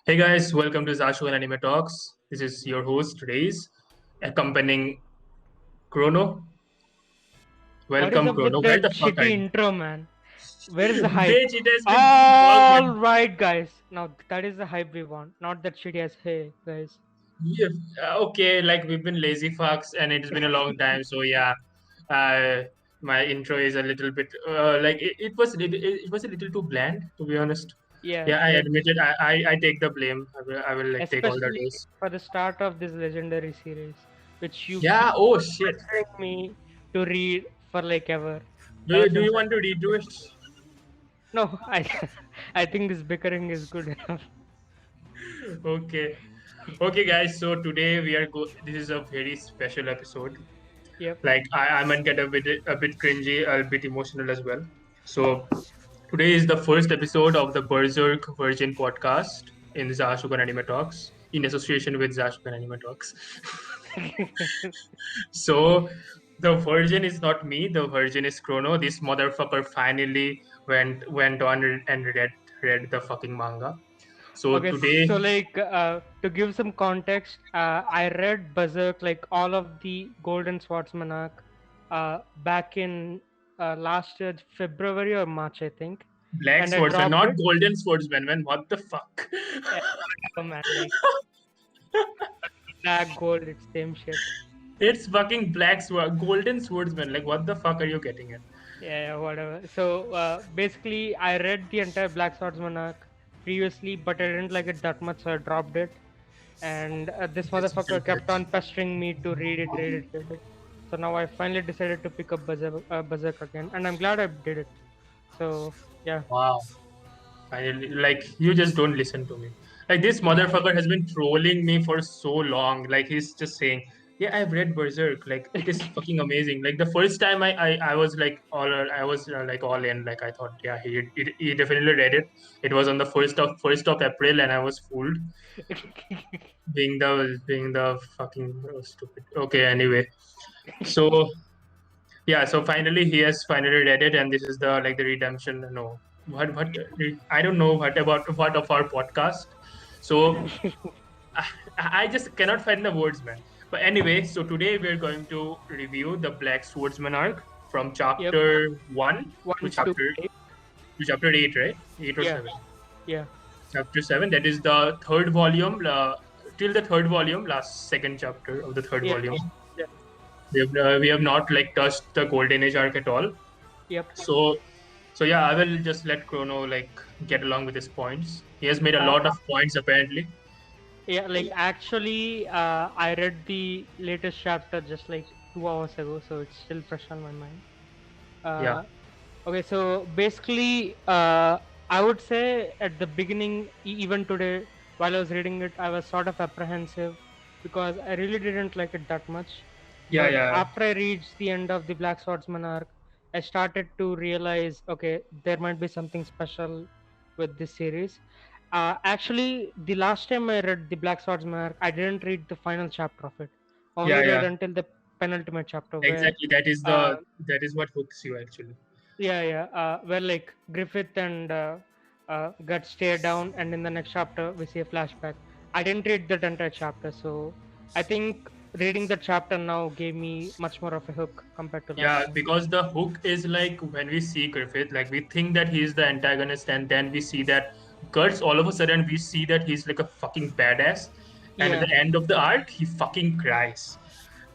Hey guys, welcome to Zashu and Anime Talks. This is your host today's accompanying Chrono. What is Welcome, up with Chrono. Where that the fuck are shitty you? intro, man? Where is the hype? Bitch, it has been too long, All man. right, guys. Now that is the hype we want, not that shitty as hey, guys. Yeah, okay, like we've been lazy fucks and it's been a long time. So yeah, uh, my intro is a little bit it was a little too bland to be honest. Yeah, Yeah, I yeah. admit it. I take the blame. I will like take all the Especially days. for the start of this legendary series, which you Yeah. keep Oh shit. pressuring me to read for like ever, Do ever you do since. you want to redo it? No, I think this bickering is good enough. Okay. Okay, guys. So today we are This is a very special episode. Yep. Like I might get a bit cringy, a bit emotional as well. So today is the first episode of the Berserk Virgin podcast in Zashukan Anime Talks in association with Zashukan Anime Talks. So the virgin is not me. The virgin is Chrono. This motherfucker finally went on and read the fucking manga. So Okay, today, so like to give some context, I read Berserk, like all of the Golden Swordsman arc, back in last year February or March, I think, Black and I Swordsman, dropped not it. Golden Swordsman, man. What the fuck? Yeah, whatever, man, like black gold, it's same shit. It's fucking Golden Swordsman. Like, what the fuck are you getting at? Yeah, yeah, whatever. So basically, I read the entire Black Swordsman arc previously, but I didn't like it that much, so I dropped it. And this It's motherfucker kept stupid. on pestering me to read it, read it, read it. So now I finally decided to pick up Berserk again, and I'm glad I did it. So yeah, Wow. Finally, like, you just don't listen to me. Like, this motherfucker has been trolling me for so long. Like, he's just saying, yeah, I've read Berserk. Like, it is fucking amazing. Like, the first time I was like, like all in. Like, I thought, yeah, he definitely read it. It was on the first of April, and I was fooled. Being the fucking stupid. Okay, anyway. So yeah, so finally he has finally read it, and this is the redemption. No, what I don't know what of our podcast. So I, I just cannot find the words, man. But anyway, so today we're going to review the Black Swordsman arc from yep, chapter one to one, two, chapter eight. to chapter eight, right? Eight or Yeah, seven. yeah, Chapter seven. That is the third volume. Till the third volume, last second chapter of the third yeah, volume. yeah, We have not like touched the Golden Age arc at all. yep. So yeah, I will just let Chrono like get along with his points. He has made a Uh, lot of points apparently. yeah, like actually, I read the latest chapter just like 2 hours ago, so it's still fresh on my mind. Yeah, Uh, Okay, so basically, I would say at the beginning, even today, while I was reading it, I was sort of apprehensive because I really didn't like it that much. yeah, But yeah, after I reached the end of the Black Swordsman arc, I started to realize, okay, there might be something special with this series. Actually, the last time I read the Black Swordsman arc, I didn't read the final chapter of it. I yeah, only read yeah. until the penultimate chapter where Exactly. That is uh, what hooks you actually. yeah, yeah. Where like Griffith and got stared down, and in the next chapter we see a flashback. I didn't read that entire chapter, so I think reading the chapter now gave me much more of a hook compared to last Yeah, time. because the hook is like when we see Griffith, like we think that he's the antagonist, and then we see that Guts. All of a sudden, we see that he's like a fucking badass, and at Yeah, the end of the arc, he fucking cries,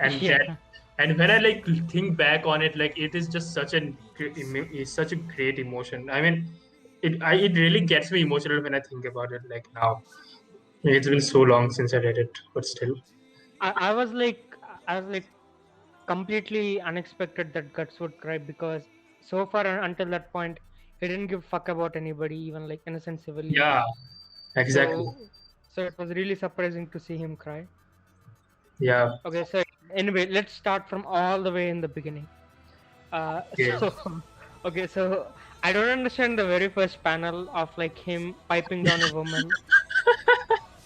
and that yeah, and when I like think back on it, like it is just it's such a great emotion. I mean, it really gets me emotional when I think about it. Like now, it's been so long since I read it, but still, I was like completely unexpected that Guts would cry because so far until that point he didn't give fuck about anybody, even like innocent civilians. yeah, exactly, So, so it was really surprising to see him cry. yeah, Okay, so anyway, let's start from all the way in the beginning. okay, So okay, so I don't understand the very first panel of like him piping down a woman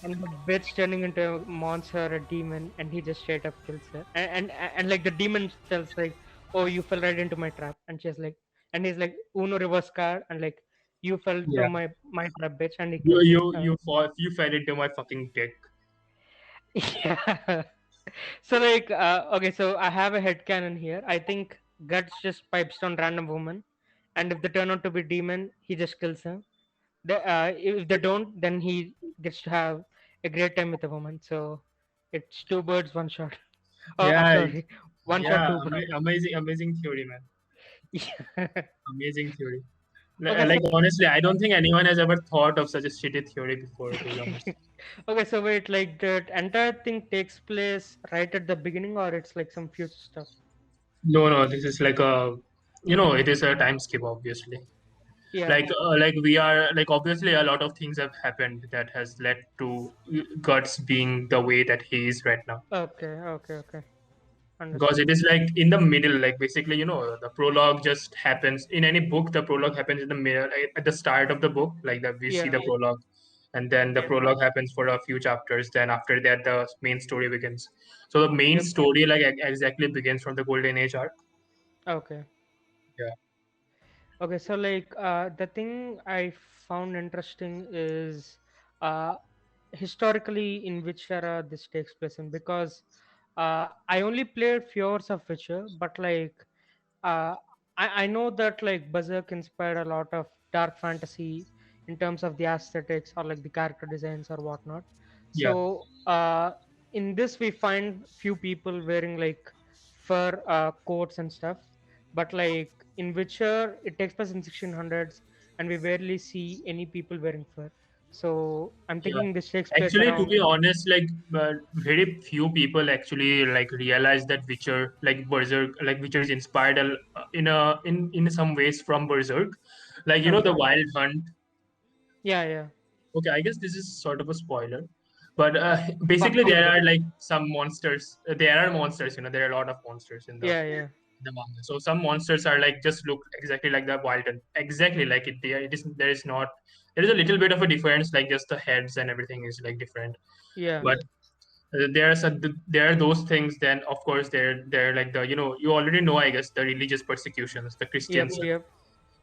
and the bitch turning into a monster, a demon, and he just straight up kills her. And like the demon tells like, "Oh, you fell right into my trap," and she's like, and he's like, "Uno reverse card," and like you fell to Yeah. my trap, bitch, and he You killed me. you you fall you fell into my fucking dick. Yeah. So like, okay, so I have a headcanon here. I think Guts just pipes down random woman, and if they turn out to be demon, he just kills them. If they don't, then he gets to have a great time with the woman. So it's two birds, one shot. Oh, I'm Yeah, sorry, one shot, two birds. amazing theory, man. Yeah. Amazing theory. Okay, so Like honestly, I don't think anyone has ever thought of such a shitty theory before, to be honest. okay, so wait, like that entire thing takes place right at the beginning, or it's like some future stuff? No, no, this is like it is a time skip, obviously. Yeah. Like we are like obviously a lot of things have happened that has led to Guts being the way that he is right now. Okay. Okay. Okay. Because Understood. it is like in the middle, like basically, the prologue just happens in any book. The prologue happens in the middle, like, at the start of the book, like that we see Yeah. the prologue, and then the prologue happens for a few chapters. Then after that, the main story begins. So the main Yep. story like exactly begins from the Golden Age arc. Okay. Yeah, Okay. So like, the thing I found interesting is, uh, historically in which era this takes place in, because I only played few hours of Witcher, but like, uh, I know that like Berserk inspired a lot of dark fantasy in terms of the aesthetics or like the character designs or whatnot. yeah, So in this we find few people wearing like fur coats and stuff, but like in Witcher it takes place in 1600s and we rarely see any people wearing fur. So I'm yeah. thinking this takes place Actually, to around. be honest, like very few people actually like realize that Witcher, like Berserk, like Witcher is inspired in some ways from Berserk, like the Okay. Wild Hunt. Yeah, yeah. Okay, I guess this is sort of a spoiler, but Fuck basically you, there bro. are like some monsters. There are monsters. There are a lot of monsters in Yeah, yeah, the manga. So some monsters are like just look exactly like the wild and exactly like it. It is there is not there is a little bit of a difference. Like just the heads and everything is like different, yeah. but there are those things. Then of course there are like you already know, I guess, the religious persecutions, the Yep, Christians, yep,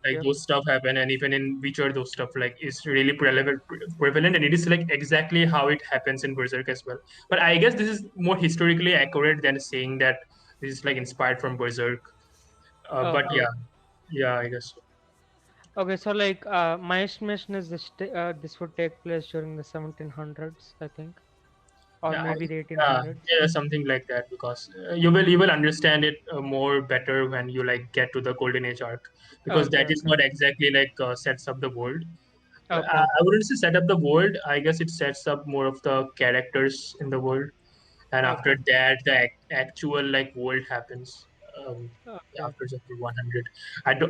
like yep. those stuff happen, and even in Witcher those stuff like is really prevalent, and it is like exactly how it happens in Berserk as well. But I guess this is more historically accurate than saying that this is like inspired from Berserk. But Okay. yeah, I guess so. Okay, so like my estimation is this would take place during the 1700s, I think, or Yeah, maybe the yeah, 1800s. yeah, something like that, because you will understand it more better when you like get to the Golden Age arc, because Okay, that is okay, what exactly like sets up the world. okay, I wouldn't say set up the world. I guess it sets up more of the characters in the world, and after okay, that, the actual like world happens. Um, okay, After chapter 100,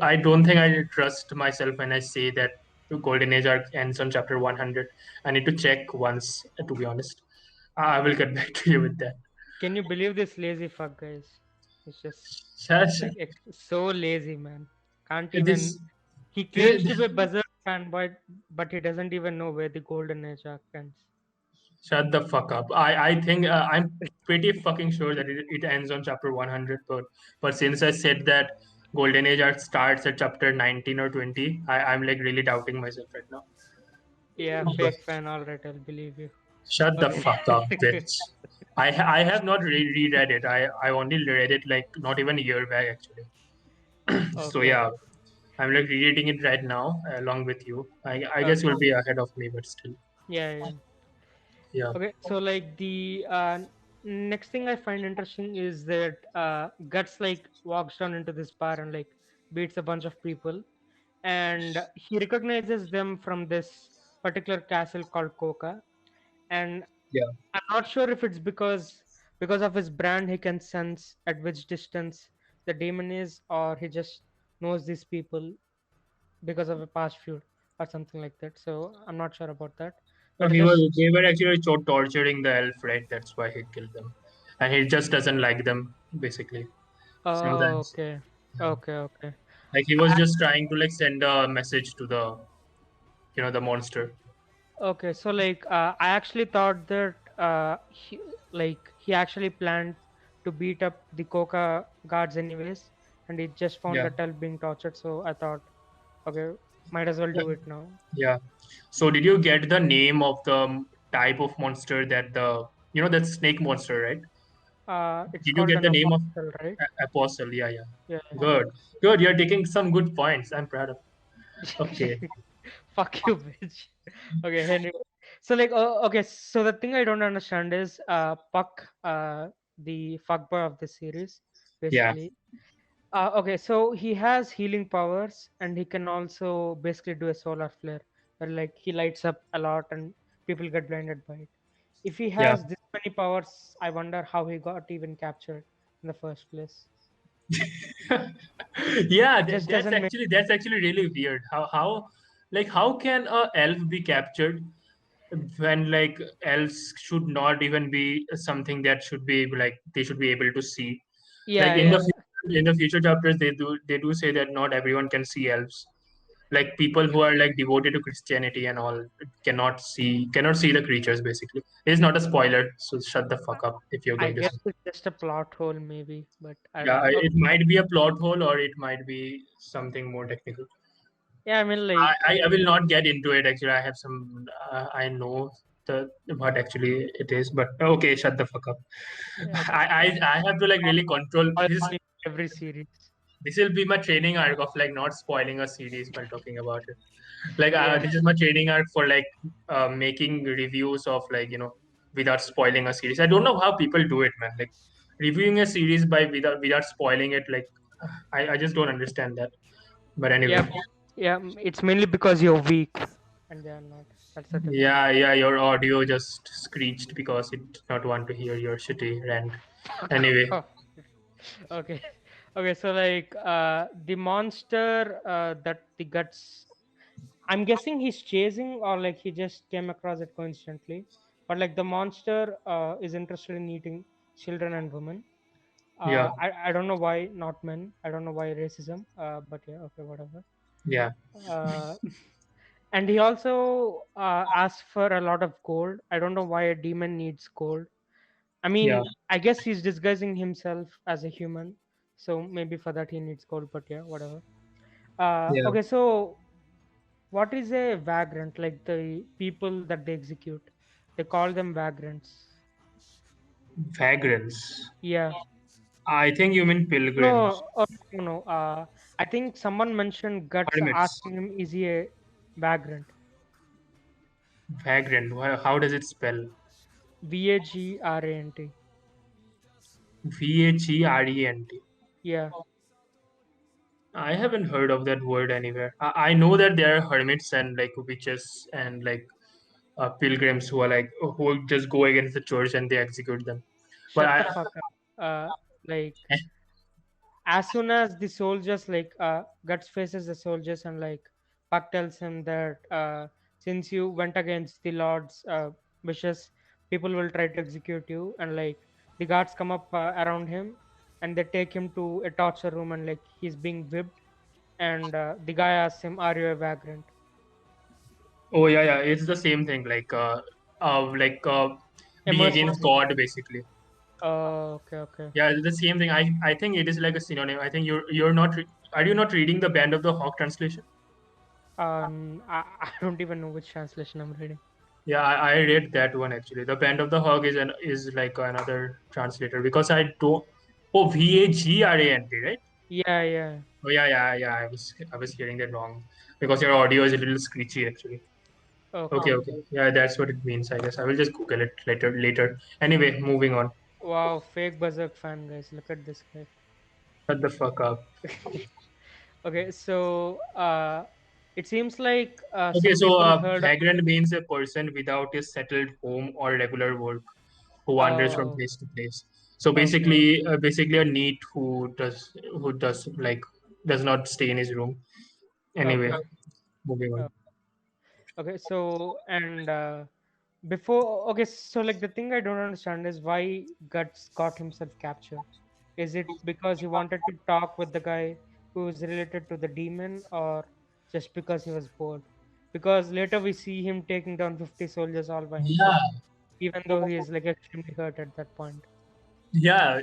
I don't think I trust myself when I say that the Golden Age arc ends on chapter 100. I need to check once, to be honest. I will get back to you with that. Can you believe this lazy fuck, guys? It's just Shut, like so lazy, man. Can't even. this, He claims this, to be a Berserk fan, but he doesn't even know where the Golden Age arc ends. shut the fuck up. I think I'm pretty fucking sure that it ends on chapter 100. But since I said that Golden Age arc starts at chapter 19 or 20, I'm like really doubting myself right now. Yeah, But fake fan. All right, I'll believe you. shut the Okay. fuck up, bitch. I have not reread it. I only read it like not even a year back actually. So Okay. yeah, I'm like rereading it right now along with you. I guess Okay. you'll be ahead of me, but still, Yeah, yeah. yeah, Okay, so like the next thing I find interesting is that Guts like walks down into this bar and like beats a bunch of people, and he recognizes them from this particular castle called Coca. And yeah. I'm not sure if it's because of his brand he can sense at which distance the demon is, or he just knows these people because of a past feud or something like that. So I'm not sure about that, No, but he just. they were actually torturing the elf, right? That's why he killed them, and he just doesn't like them basically. Oh, Sometimes, okay. yeah. Okay, okay. Like he was just trying to like send a message to the the monster. Okay, so like I actually thought that he actually planned to beat up the Coca guards anyways, and he just found Yeah. the Tel being tortured. So I thought, okay, Might as well do it now. Yeah. So did you get the name of the type of monster that that snake monster, right? It's Did you called get an the name of apostle, right? Apostle? Yeah, yeah. Yeah. Good. Good. You're taking some good points. I'm proud of. Okay. Fuck you, bitch. Okay, anyway. So like, okay. So the thing I don't understand is, Puck, the fuckboy of the series, Yeah. basically. Okay, so he has healing powers, and he can also basically do a solar flare, where like he lights up a lot, and people get blinded by it. If he Yeah. has this many powers, I wonder how he got even captured in the first place. Yeah, It just that's doesn't make. actually really weird. How can a elf be captured when like elves should not even be something that should be like they should be able to see. Like Yeah, yeah. in the future chapters, they do say that not everyone can see elves. Like people who are like devoted to Christianity and all cannot see the creatures. Basically, it's not a spoiler, so shut the fuck up if you're I going to guess say. it's just a plot hole, maybe, but I don't Yeah, know. it Okay. might be a plot hole or it might be something more technical. Yeah, I mean, I, like, I, I will not get into it. Actually, I have some. I know the what actually it is, but okay, shut the fuck up. yeah, okay. I have to like really control All this. in every series. This will be my training arc of like not spoiling a series while talking about it. Like Yeah, this is my training arc for like making reviews of like without spoiling a series. I don't know how people do it, man. Like reviewing a series by without spoiling it. Like I just don't understand that. But yeah, anyway. yeah. It's mainly because you're weak, and they are not. That's the difference. Yeah, yeah, your audio just screeched because it did not want to hear your shitty rant. Fuck Anyway, off. Okay, okay. So like, the monster that the guts. I'm guessing he's chasing, or like he just came across it coincidentally. But like the monster is interested in eating children and women. yeah, I don't know why not men. I don't know why racism. But yeah, okay, whatever. yeah, Uh, and he also asks for a lot of gold. I don't know why a demon needs gold. I yeah, mean, I guess he's disguising himself as a human, so maybe for that he needs gold. But yeah, whatever. yeah. Okay, so what is a vagrant? Like the people that they execute, they call them vagrants. Vagrants. Yeah. I think you mean pilgrims, No, no, no. I think someone mentioned Guts hermits. asking him, is he a vagrant? Vagrant. How does it spell? Vagrant. Vagrent. Yeah. I haven't heard of that word anywhere. I know that there are hermits and like witches and like pilgrims who are like who just go against the church and they execute them. But Shut the I fuck up. Like as soon as the soldiers like Guts faces the soldiers and like Puck tells him that since you went against the Lord's wishes, people will try to execute you, and like the guards come up around him and they take him to a torture room and like he's being whipped, and the guy asks him, "Are you a vagrant?" oh yeah, yeah, it's the same thing. Like A being against mercenary. God, basically. Oh, okay, okay. Yeah, it's the same thing. I think it is like a synonym. I think you're not. Are you not reading the Band of the Hawk translation? I don't even know which translation I'm reading. Yeah, I read that one actually. The Band of the Hawk is like another translator because I don't. Oh, Vagrant, right? Yeah, yeah. Oh yeah, yeah, yeah. I was hearing that wrong because your audio is a little screechy actually. Okay, Okay. okay. Yeah, that's what it means. I guess I will just Google it later. Later. Anyway, moving on. Wow, fake Berserk fan, guys. Look at this guy. Shut the fuck up. Okay, so it seems like Okay, some so people heard. vagrant means a person without a settled home or regular work who wanders from Oh, place to place. So okay, basically a neat who does like does not stay in his room. Anyway, okay, moving uh, on. okay. So and before, okay, so like the thing I don't understand is why Guts got himself captured. Is it because he wanted to talk with the guy who is related to the demon, or just because he was bored? Because later we see him taking down 50 soldiers all by Yeah, himself, even though he is like extremely hurt at that point. yeah.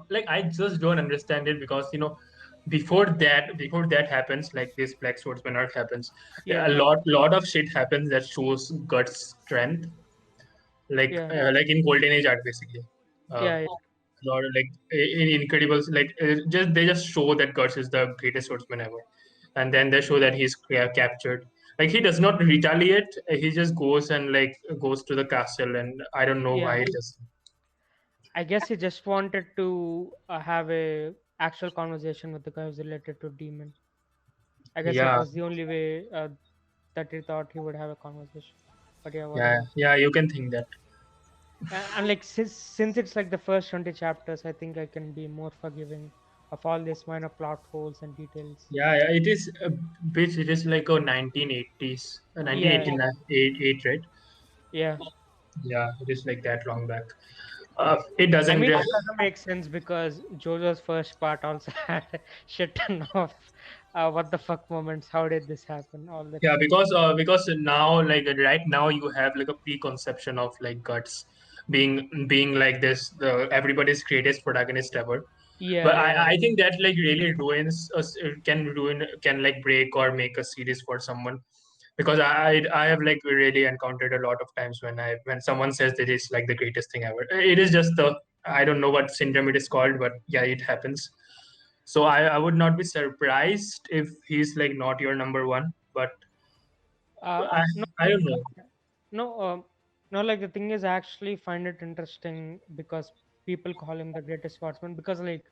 Like I just don't understand it because before that happens, like this Black Swordsman arc happens, Yeah, a lot of shit happens that shows Guts' strength, yeah, like in Golden Age art basically. Uh, yeah, yeah, lot of, like in Incredibles, just they just show that Guts is the greatest swordsman ever, and then they show that he's captured. Like he does not retaliate; he just goes and like goes to the castle, and I don't know why yeah. he just. I guess he just wanted to have a actual conversation with the guy who's related to demon. I guess that Yeah, was the only way that he thought he would have a conversation. But yeah, yeah, whatever. yeah. You can think that. And like since it's like the first 20 chapters, I think I can be more forgiving of all these minor plot holes and details. Yeah, yeah, it is a bit. It is like a 1980s, Yeah, 1988, right? yeah. Yeah, it is like that long back. It I doesn't. mean, it doesn't make sense because JoJo's first part also had a shit ton of what the fuck moments. How did this happen? All that Yeah, shit. because now, like right now, you have like a preconception of like Guts being like this, the everybody's greatest protagonist ever. But Yeah, yeah, I think that like really ruins us, can like break or make a series for someone, because I have like really encountered a lot of times when someone says that it's like the greatest thing ever. It is just the, I don't know what syndrome it is called, but yeah, it happens. So I would not be surprised if he's like not your number one, but I, no, I don't know. no, no. Like the thing is, I actually find it interesting because people call him the greatest swordsman. Because like,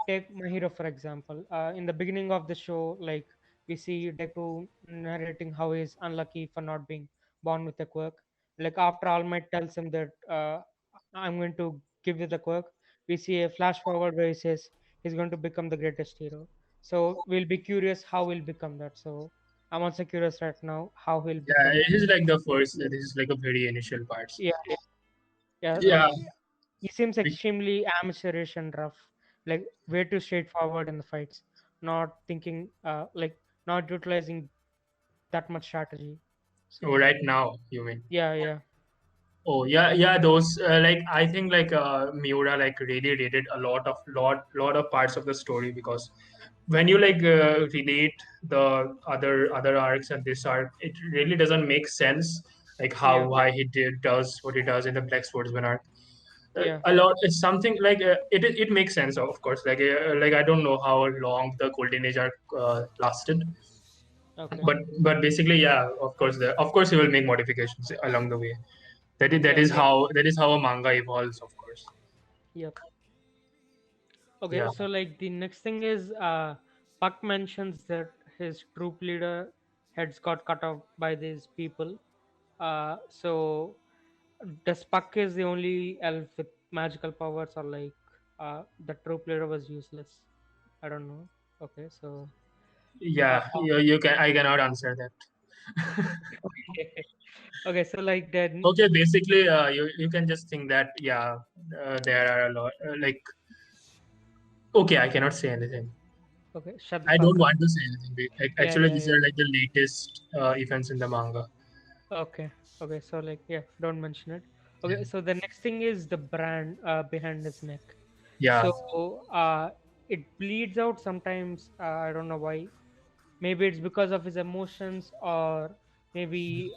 take my hero for example. In the beginning of the show, like we see Deku narrating how he's unlucky for not being born with a quirk. Like after All Might tells him that I'm going to give you the quirk, we see a flash forward where he says he's going to become the greatest hero. So we'll be curious how he'll become that. So I'm also curious right now how he'll Yeah, become. it is like the first. This is like a very initial parts. Yeah, yeah, yeah. Like Yeah, he seems extremely amateurish and rough. Like way too straightforward in the fights, not thinking, like not utilizing that much strategy. oh, So right now you mean? yeah, yeah, Oh yeah, yeah. Those like I think like Miura like really rated a lot of parts of the story, because when you like relate the other arcs and this arc, it really doesn't make sense like how yeah, why does what he does in the Black Swordsman arc. yeah. A lot, it's something like it makes sense, of course, like I don't know how long the Golden Age arc lasted, Okay. but basically yeah, of course he will make modifications along the way. That Yeah. is how a manga evolves, of course. Yep. Okay. Yeah, So like the next thing is, Puck mentions that his troop leader heads got cut off by these people. So does Puck is the only elf with magical powers, or like the troop leader was useless? I don't know. Okay, so uh, yeah, you can, I cannot answer that. okay, okay, so like then Okay, basically you can just think that yeah, there are a lot like okay, I cannot say anything. okay, shut the I don't fuck up. want to say anything. Yeah, Actually, yeah, these yeah. are like the latest events in the manga. Okay, okay, so like yeah, don't mention it. Okay, Yeah, so the next thing is the brand behind his neck. yeah, So it bleeds out sometimes. I don't know why. Maybe it's because of his emotions, or maybe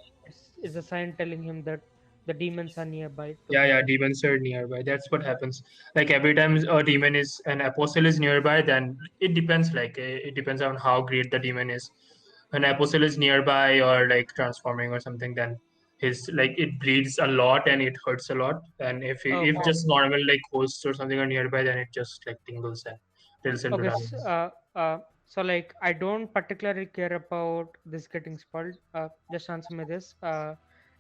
it's a sign telling him that the demons are nearby to yeah, kill yeah. him. Demons are nearby. That's what happens. Like every time a demon is an apostle is nearby, then it depends. Like it depends on how great the demon is. An apostle is nearby or like transforming or something, then his like it bleeds a lot and it hurts a lot. And if Okay. just normal like hosts or something are nearby, then it just like tingles and tilts into Okay. darkness. So like I don't particularly care about this getting spoiled. Just answer me this.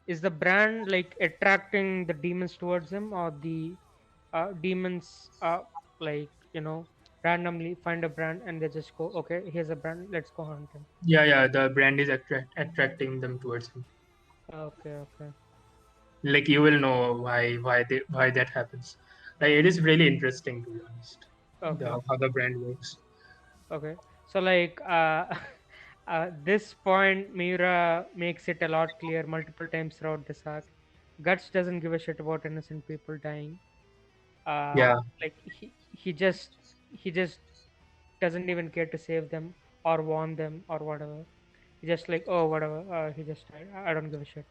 Is the brand like attracting the demons towards him, or the demons like randomly find a brand and they just go, okay, here's a brand, let's go hunt him. Yeah, yeah. The brand is attracting them towards him. Okay, okay, Like you will know why that happens. Like it is really interesting, to be honest, okay, how the brand works. okay. So like this point Miura makes it a lot clear multiple times throughout this arc. Guts doesn't give a shit about innocent people dying. uh Yeah, like he just doesn't even care to save them or warn them or whatever. He's just like, oh, whatever. He just died. I don't give a shit.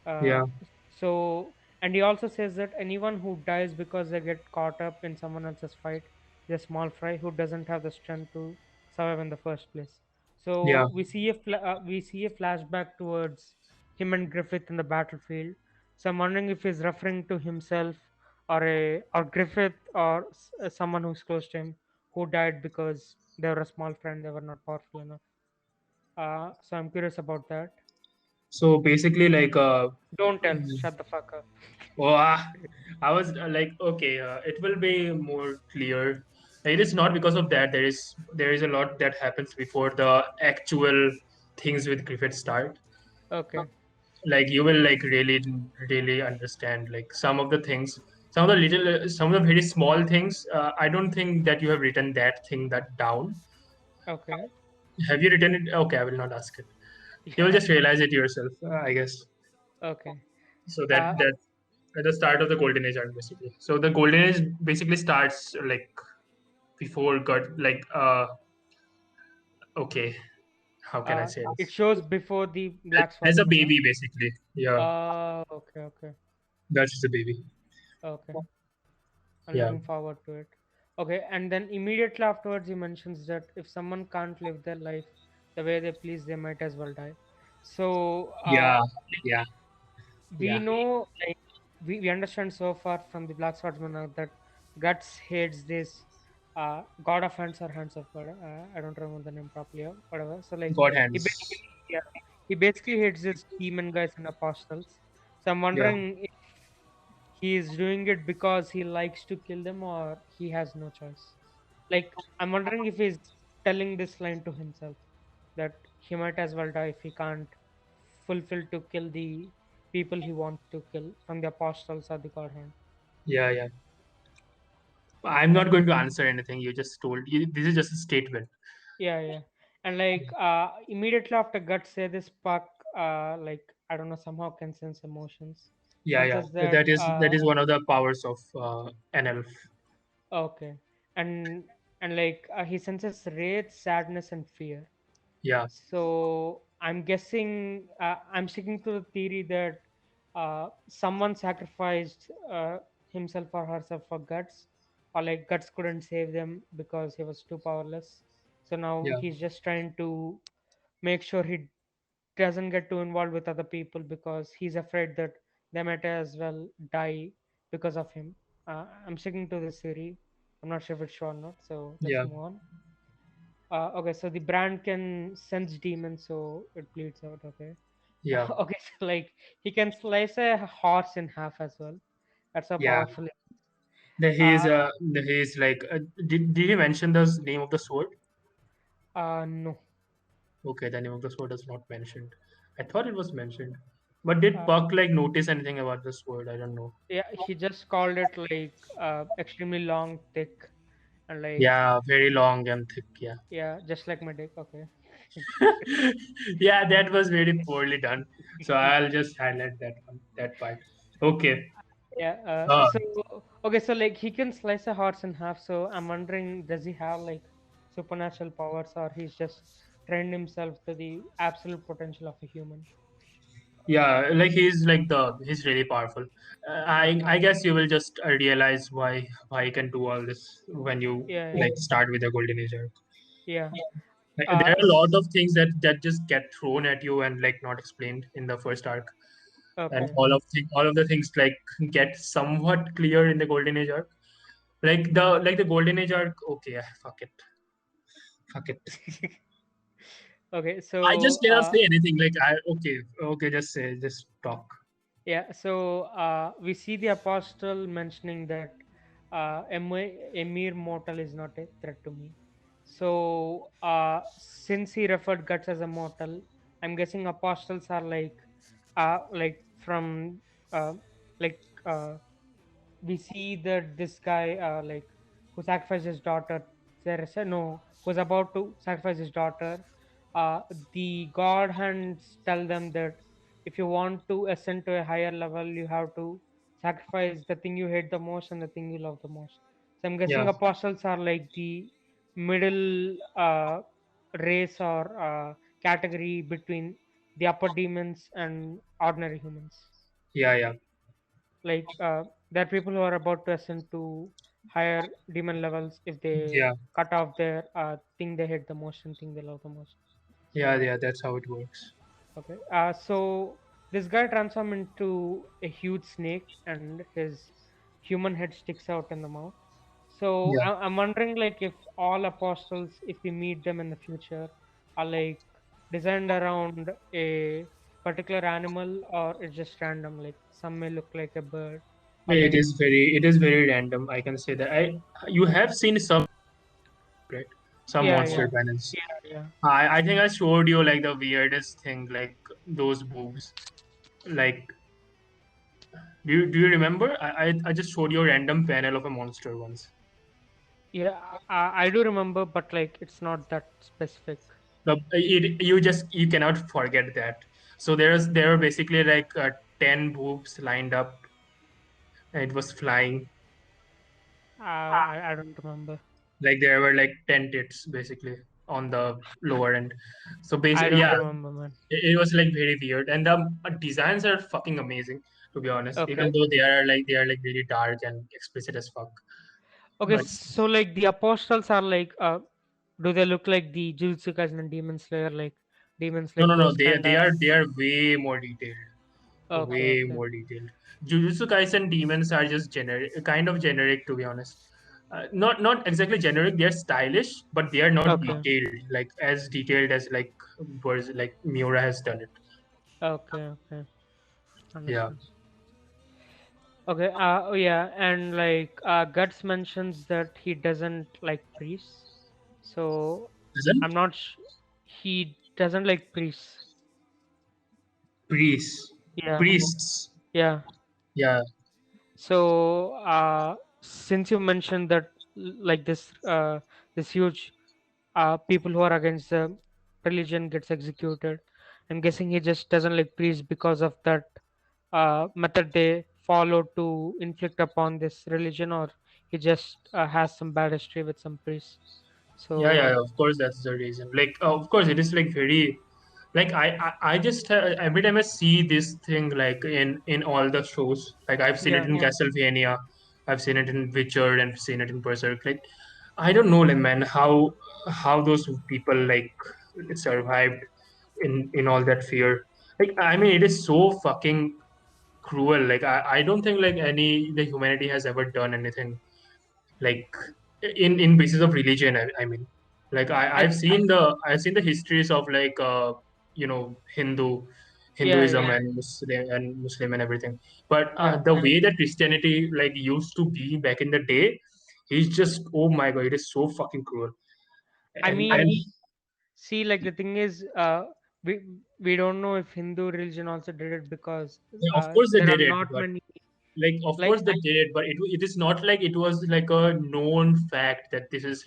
Uh, Yeah, so, and he also says that anyone who dies because they get caught up in someone else's fight is a small fry who doesn't have the strength to survive in the first place. yeah. So we see a flashback towards him and Griffith in the battlefield. So I'm wondering if he's referring to himself or Griffith or someone who's close to him who died because they were a small friend, they were not powerful enough. So I'm curious about that. So basically, like, Don't tell. Shut the fuck up. oh, I was like, okay, it will be more clear. It is not because of that. There is a lot that happens before the actual things with Griffith start. Okay. Like you will like really understand like some of the things, some of the very small things. I don't think that you have written that thing that down. Okay. Have you written it? Okay, I will not ask it. You will Yeah. just realize it yourself, I guess. Okay. So Uh, that at the start of the golden age arc basically. So the golden age basically starts like before god like okay, how can I say it this? shows before the Black As a Swordsman, no? baby basically. Yeah, Okay, okay, that's the baby. okay. I'm Yeah, looking forward to it. Okay, and then immediately afterwards, he mentions that if someone can't live their life the way they please, they might as well die. So, yeah, yeah, we yeah. know, like, we understand so far from the Black Swordsman that Guts hates this God of Hands or Hands of God. I don't remember the name properly or whatever. So, like, God he hands. basically, yeah, he basically hates this demon guys and apostles. So, I'm Yeah, wondering if he is doing it because he likes to kill them or he has no choice. Like, I'm wondering if he's telling this line to himself that he might as well die if he can't fulfill to kill the people he wants to kill from the apostles or the God hand. yeah, yeah. I'm not going to answer anything you just told. This is just a statement. Yeah, yeah. And like immediately after Guts say this, Puck like I don't know, somehow can sense emotions. Yeah, yeah. Senses that That is one of the powers of an elf. okay. And like he senses rage, sadness and fear. Yeah, So I'm guessing I'm sticking to the theory that someone sacrificed himself or herself for Guts, or like Guts couldn't save them because he was too powerless. So now yeah, he's just trying to make sure he doesn't get too involved with other people because he's afraid that they might as well die because of him. I'm sticking to this theory. I'm not sure if it's true or not. So let's yeah, move on. Okay, so the brand can sense demons, so it bleeds out. Okay. yeah, Okay, so like he can slice a horse in half as well. That's so yeah. powerful. He's like. Did he mention the name of the sword? No. Okay, the name of the sword is not mentioned. I thought it was mentioned. But did Uh, Puck like notice anything about the sword? I don't know. yeah, he just called it like extremely long, thick, and like Yeah, very long and thick. Yeah. yeah, just like my dick. Okay. Yeah, that was very poorly done. So I'll just highlight that part. Okay. Yeah. Uh, So okay, so like he can slice a horse in half. So I'm wondering, does he have like supernatural powers, or he's just trained himself to the absolute potential of a human? yeah, like he's really powerful. I guess you will just realize why he can do all this when you Yeah. Yeah. like start with the golden age arc. Yeah. Like, there Uh, are a lot s- of things that just get thrown at you and like not explained in the first arc, and okay. all of the things like get somewhat clear in the golden age arc. Like the golden age arc. Okay, fuck it. Okay. I So just cannot say anything. Like I okay, just talk. yeah. So we see the apostle mentioning that a mere mortal is not a threat to me. So since he referred Guts as a mortal, I'm guessing apostles are like from uh, like we see that this guy who sacrificed his daughter Teresa, no, who's about to sacrifice his daughter. The god hands tell them that if you want to ascend to a higher level, you have to sacrifice the thing you hate the most and the thing you love the most. So I'm Yeah, guessing apostles are like the middle race or category between the upper demons and ordinary humans. Yeah, yeah, Like there are people who are about to ascend to higher demon levels if they yeah, cut off their thing they hate the most and thing they love the most. yeah, So yeah. That's how it works. okay, so this guy transforms into a huge snake, and his human head sticks out in the mouth. So Yeah. I'm wondering, like, if all apostles, if we meet them in the future, are like designed around a particular animal, or it's just random. Like some may look like a bird, or It like is very random. I can say that. You have seen some, right? Some yeah, monster yeah, panels. yeah, yeah. I think I showed you like the weirdest thing, like those boobs. Like, do you remember? I just showed you a random panel of a monster once. Yeah, I do remember, but like it's not that specific. You cannot forget that. So there are basically like 10 boobs lined up, and it was flying. I don't remember. Like there were like 10 tits basically on the lower end. So I basically, don't yeah, remember, man. it was like very weird, and the designs are fucking amazing, to be honest. Okay. Even though they are like really dark and explicit as fuck. Okay, But so like the apostles are like, do they look like the Jujutsu Kaisen and Demon Slayer, like demons, no, like no, no. those They kind they of? are they are way more detailed. Okay, Way okay, more detailed. Jujutsu Kaisen demons are just generic, kind of generic, to be honest. Not exactly generic. They're stylish, but they are not okay, detailed, like as detailed as like like Miura has done it. okay, okay. Yeah. Understood. Okay, oh yeah, and like Guts mentions that he doesn't like priests, so Isn't he doesn't like priests. priests Yeah, priests? yeah. Yeah. So since you mentioned that, like this huge people who are against the religion gets executed, I'm guessing he just doesn't like priests because of that method they follow to inflict upon this religion, or he just has some bad history with some priests. Yeah, yeah, So of course that's the reason. Like, of course it is like very, like I just every time I see this thing like in all the shows, like I've seen it yeah, in Castlevania, I've seen it in Witcher, and seen it in Berserk. Like, I don't know, like man, how those people like survived in all that fear. Like, I mean, it is so fucking cruel. Like, I don't think like the humanity has ever done anything like in basis of religion. I mean, like I I've seen the histories of like yeah, Hinduism yeah, and Muslim and everything, but yeah. the way that Christianity like used to be back in the day is just, oh my god, it is so fucking cruel. I And mean, see, like the thing is, we we don't know if Hindu religion also did it, because yeah, of course they there are did it, not but many. like of Like course they did it, but it is not like it was like a known fact that this is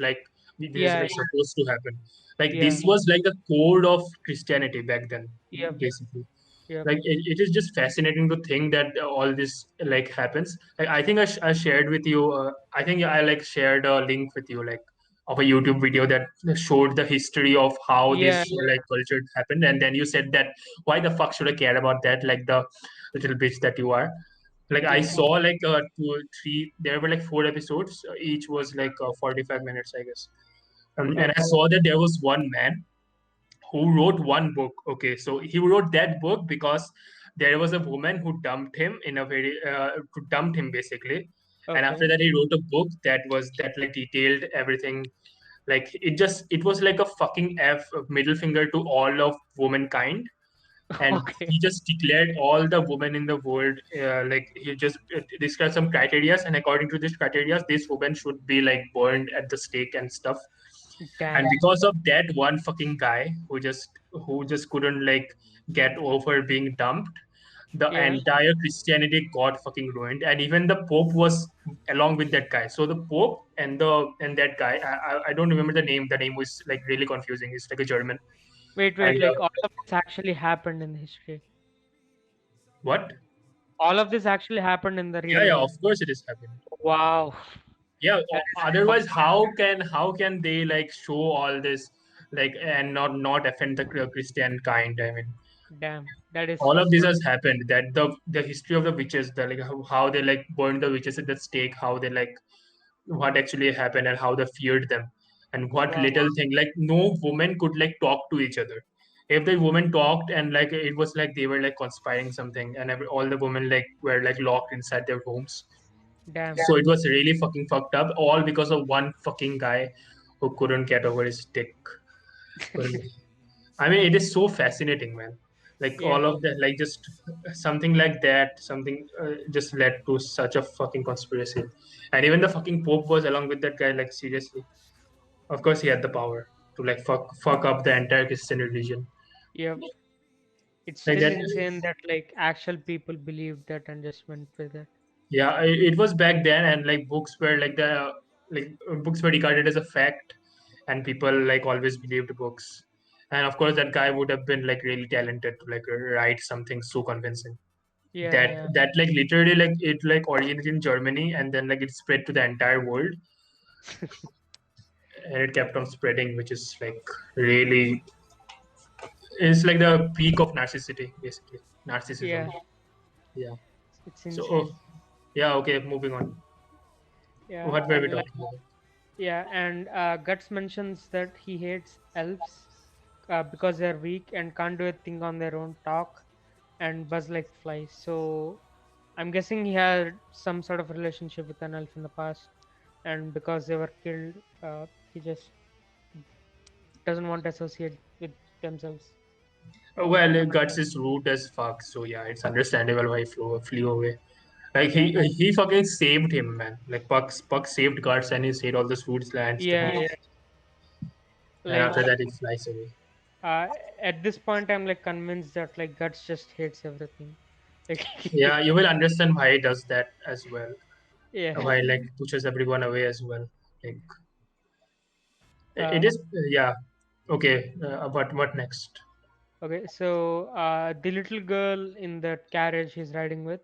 yeah, like supposed to happen. Like yeah, this was like the code of Christianity back then, yep, basically. yep. Like it is just fascinating to think that all this like happens. Like I think I shared with you, I think I like shared a link with you, like of a YouTube video that showed the history of how this Yeah, like culture happened, and then you said that why the fuck should I care about that, like the little bitch that you are. Like I yeah, saw like two or three, there were like 4 episodes, each was like 45 minutes, I guess. And I okay, saw that there was one man who wrote one book. Okay, so he wrote that book because there was a woman who dumped him in a very who dumped him basically, and okay, after that he wrote a book that like detailed everything. Like it was like a fucking middle finger to all of womankind, and okay. he just declared all the women in the world, like he just described some criterias, and according to these criterias this woman should be like burned at the stake and stuff. And Damn. because of that one fucking guy who just couldn't like get over being dumped, the Yeah. entire Christianity got fucking ruined, and even the Pope was along with that guy. So the Pope and that guy, I don't remember the name. The name was like really confusing. It's like a German. Wait, And wait. Like all of this actually happened in history. what? All of this actually happened in the Yeah, real yeah, world. of course it is happening. Wow. Yeah, That is otherwise fucked. how can they like show all this, like, and not offend the Christian kind? I mean, Damn, that is all of fucked this up. has happened, that the history of the witches, the like how they like burned the witches at the stake, how they like what actually happened and how they feared them, and what Wow. little thing, like no woman could like talk to each other. If the woman talked, and like it was like they were like conspiring something, and all the women like were like locked inside their homes. Damn. So it was really fucking fucked up, all because of one fucking guy who couldn't get over his dick. Couldn't- I mean, it is so fascinating, man. Like Yeah. all of that, like just something like that, something just led to such a fucking conspiracy, and even the fucking Pope was along with that guy. Like seriously, of course he had the power to like fuck up the entire Christian religion. Yeah. It's Like still that, insane that like actual people believe that and just went with it. yeah. It was back then, and like books were like books were regarded as a fact, and people like always believed books. And of course, that guy would have been like really talented to like write something so convincing. Yeah, That yeah. that like literally like it like originated in Germany, and then like it spread to the entire world, and it kept on spreading, which is like really it's like the peak of narcissistic, basically narcissism. Yeah, Yeah. it's So insane. yeah, okay, moving on. Yeah, What were we and like talking about? yeah, and Guts mentions that he hates elves because they're weak and can't do a thing on their own, talk and buzz like flies. So I'm guessing he had some sort of relationship with an elf in the past, and because they were killed, he just doesn't want to associate with themselves. Well, I'm not Guts sure. is rude as fuck, so yeah, it's understandable why he flew away. Like Yeah, he fucking saved him, man. Like Puck saved Guts, and he said all those food lands to him, yeah, yeah. and Like after that he flies away. uh, at this point, I'm like convinced that like Guts just hates everything. Like, Yeah, you will understand why he does that as well. yeah. Why like pushes everyone away as well. Like it Uh, is, yeah. Okay, what next? okay, so the little girl in that carriage he's riding with,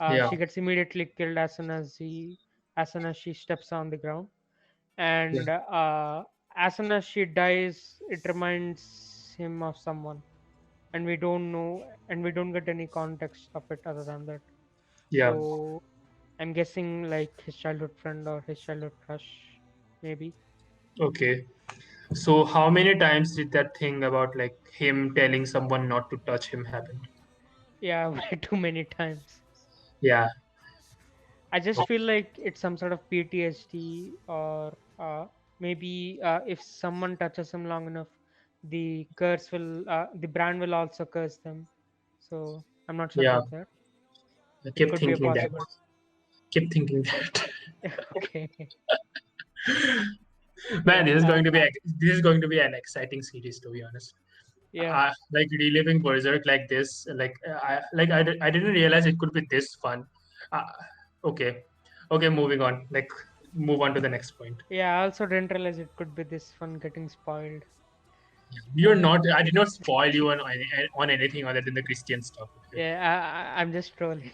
Yeah, she gets immediately killed as soon as she steps on the ground, yeah, and as soon as she dies, it reminds him of someone, and we don't know, and we don't get any context of it other than that. yeah. So I'm guessing like his childhood friend or his childhood crush, maybe. Okay. So how many times did that thing about like him telling someone not to touch him happen? Yeah, way too many times. Yeah, I just feel like it's some sort of PTSD, or maybe if someone touches him long enough, the brand will also curse them. So I'm not sure yeah. about that. I It kept could be a thinking that. possible. Kept thinking that. Okay. Man, Yeah. this is going to be an exciting series, to be honest. Yeah. Like reliving Berserk like this, I didn't realize it could be this fun. Uh, okay, okay, moving on. Like move on to the next point. Yeah. I also didn't realize it could be this fun getting spoiled. You're Uh, not. I did not spoil you on anything other than the Christian stuff. Okay. yeah. I'm just trolling.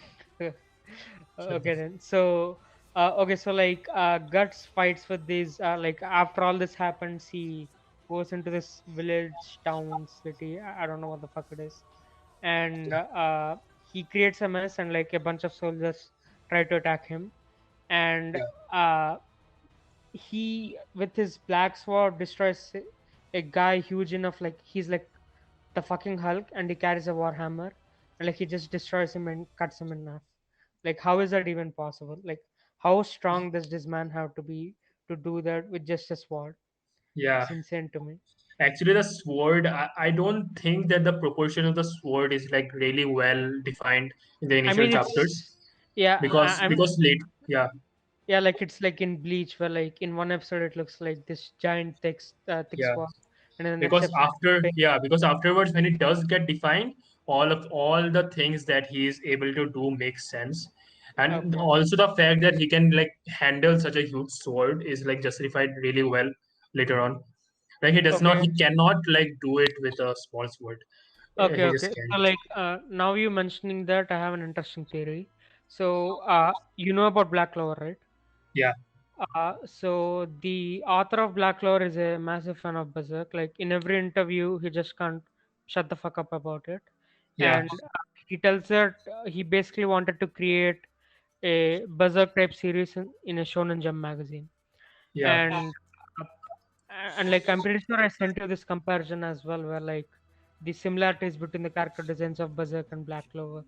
Okay then. So okay, so like Guts fights with these like after all this happens, he goes into this village, town, city, I don't know what the fuck it is, and he creates a mess, and like a bunch of soldiers try to attack him, and Yeah, uh he with his black sword destroys a guy huge enough, like he's like the fucking Hulk, and he carries a warhammer, and like he just destroys him and cuts him in half. Like, how is that even possible? Like, how strong does this man have to be to do that with just a sword? yeah. It's insane to me. Actually, the sword. I don't think that the proportion of the sword is like really well defined in the I initial mean, chapters, it's yeah, I'm because late. Yeah, yeah, like it's like in Bleach, where like in one episode it looks like this giant thick yeah. sword, and in the next Because episode, because afterwards when it does get defined, all the things that he is able to do makes sense, and okay, also the fact that he can like handle such a huge sword is like justified really well later on. Like okay, he cannot like do it with a small sword. He just okay. So can't. like now you mentioning that, I have an interesting theory. So you know about Black Clover, right? Yeah, So the author of Black Clover is a massive fan of Berserk. Like in every interview, he just can't shut the fuck up about it, Yeah, and he tells that he basically wanted to create a Berserk type series in a Shonen Jump magazine, yeah, and uh, and like I'm pretty sure I sent you this comparison as well, where like the similarities between the character designs of Berserk and Black Clover.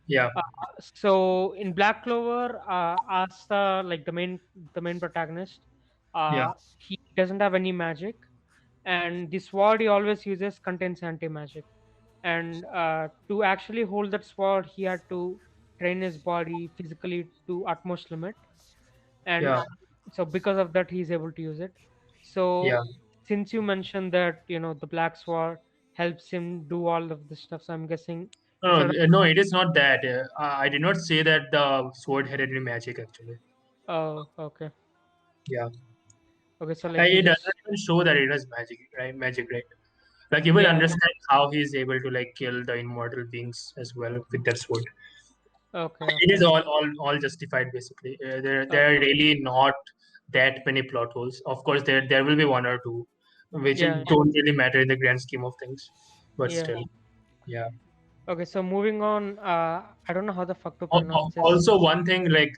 yeah, Uh, so in Black Clover, Asta, like the main protagonist, yeah, he doesn't have any magic, and the sword he always uses contains anti magic. And to actually hold that sword, he had to train his body physically to utmost limit, and yeah, so because of that, he's able to use it. yeah. So since you mentioned that the black sword helps him do all of this stuff, so I'm guessing No, instead of no, it is not that. I did not say that the sword had any magic actually. oh, okay. Yeah, Okay, so like like, he it doesn't just even show that it has magic, right? Magic, right? Like you will yeah, understand how he is able to like kill the immortal beings as well with that sword. okay, It is okay, all justified basically. There are okay. really not that many plot holes. Of course, there will be one or two, which Yeah, don't really matter in the grand scheme of things, but yeah. still, yeah. Okay, so moving on, I don't know how the fuck to pronounce this. Also, one thing like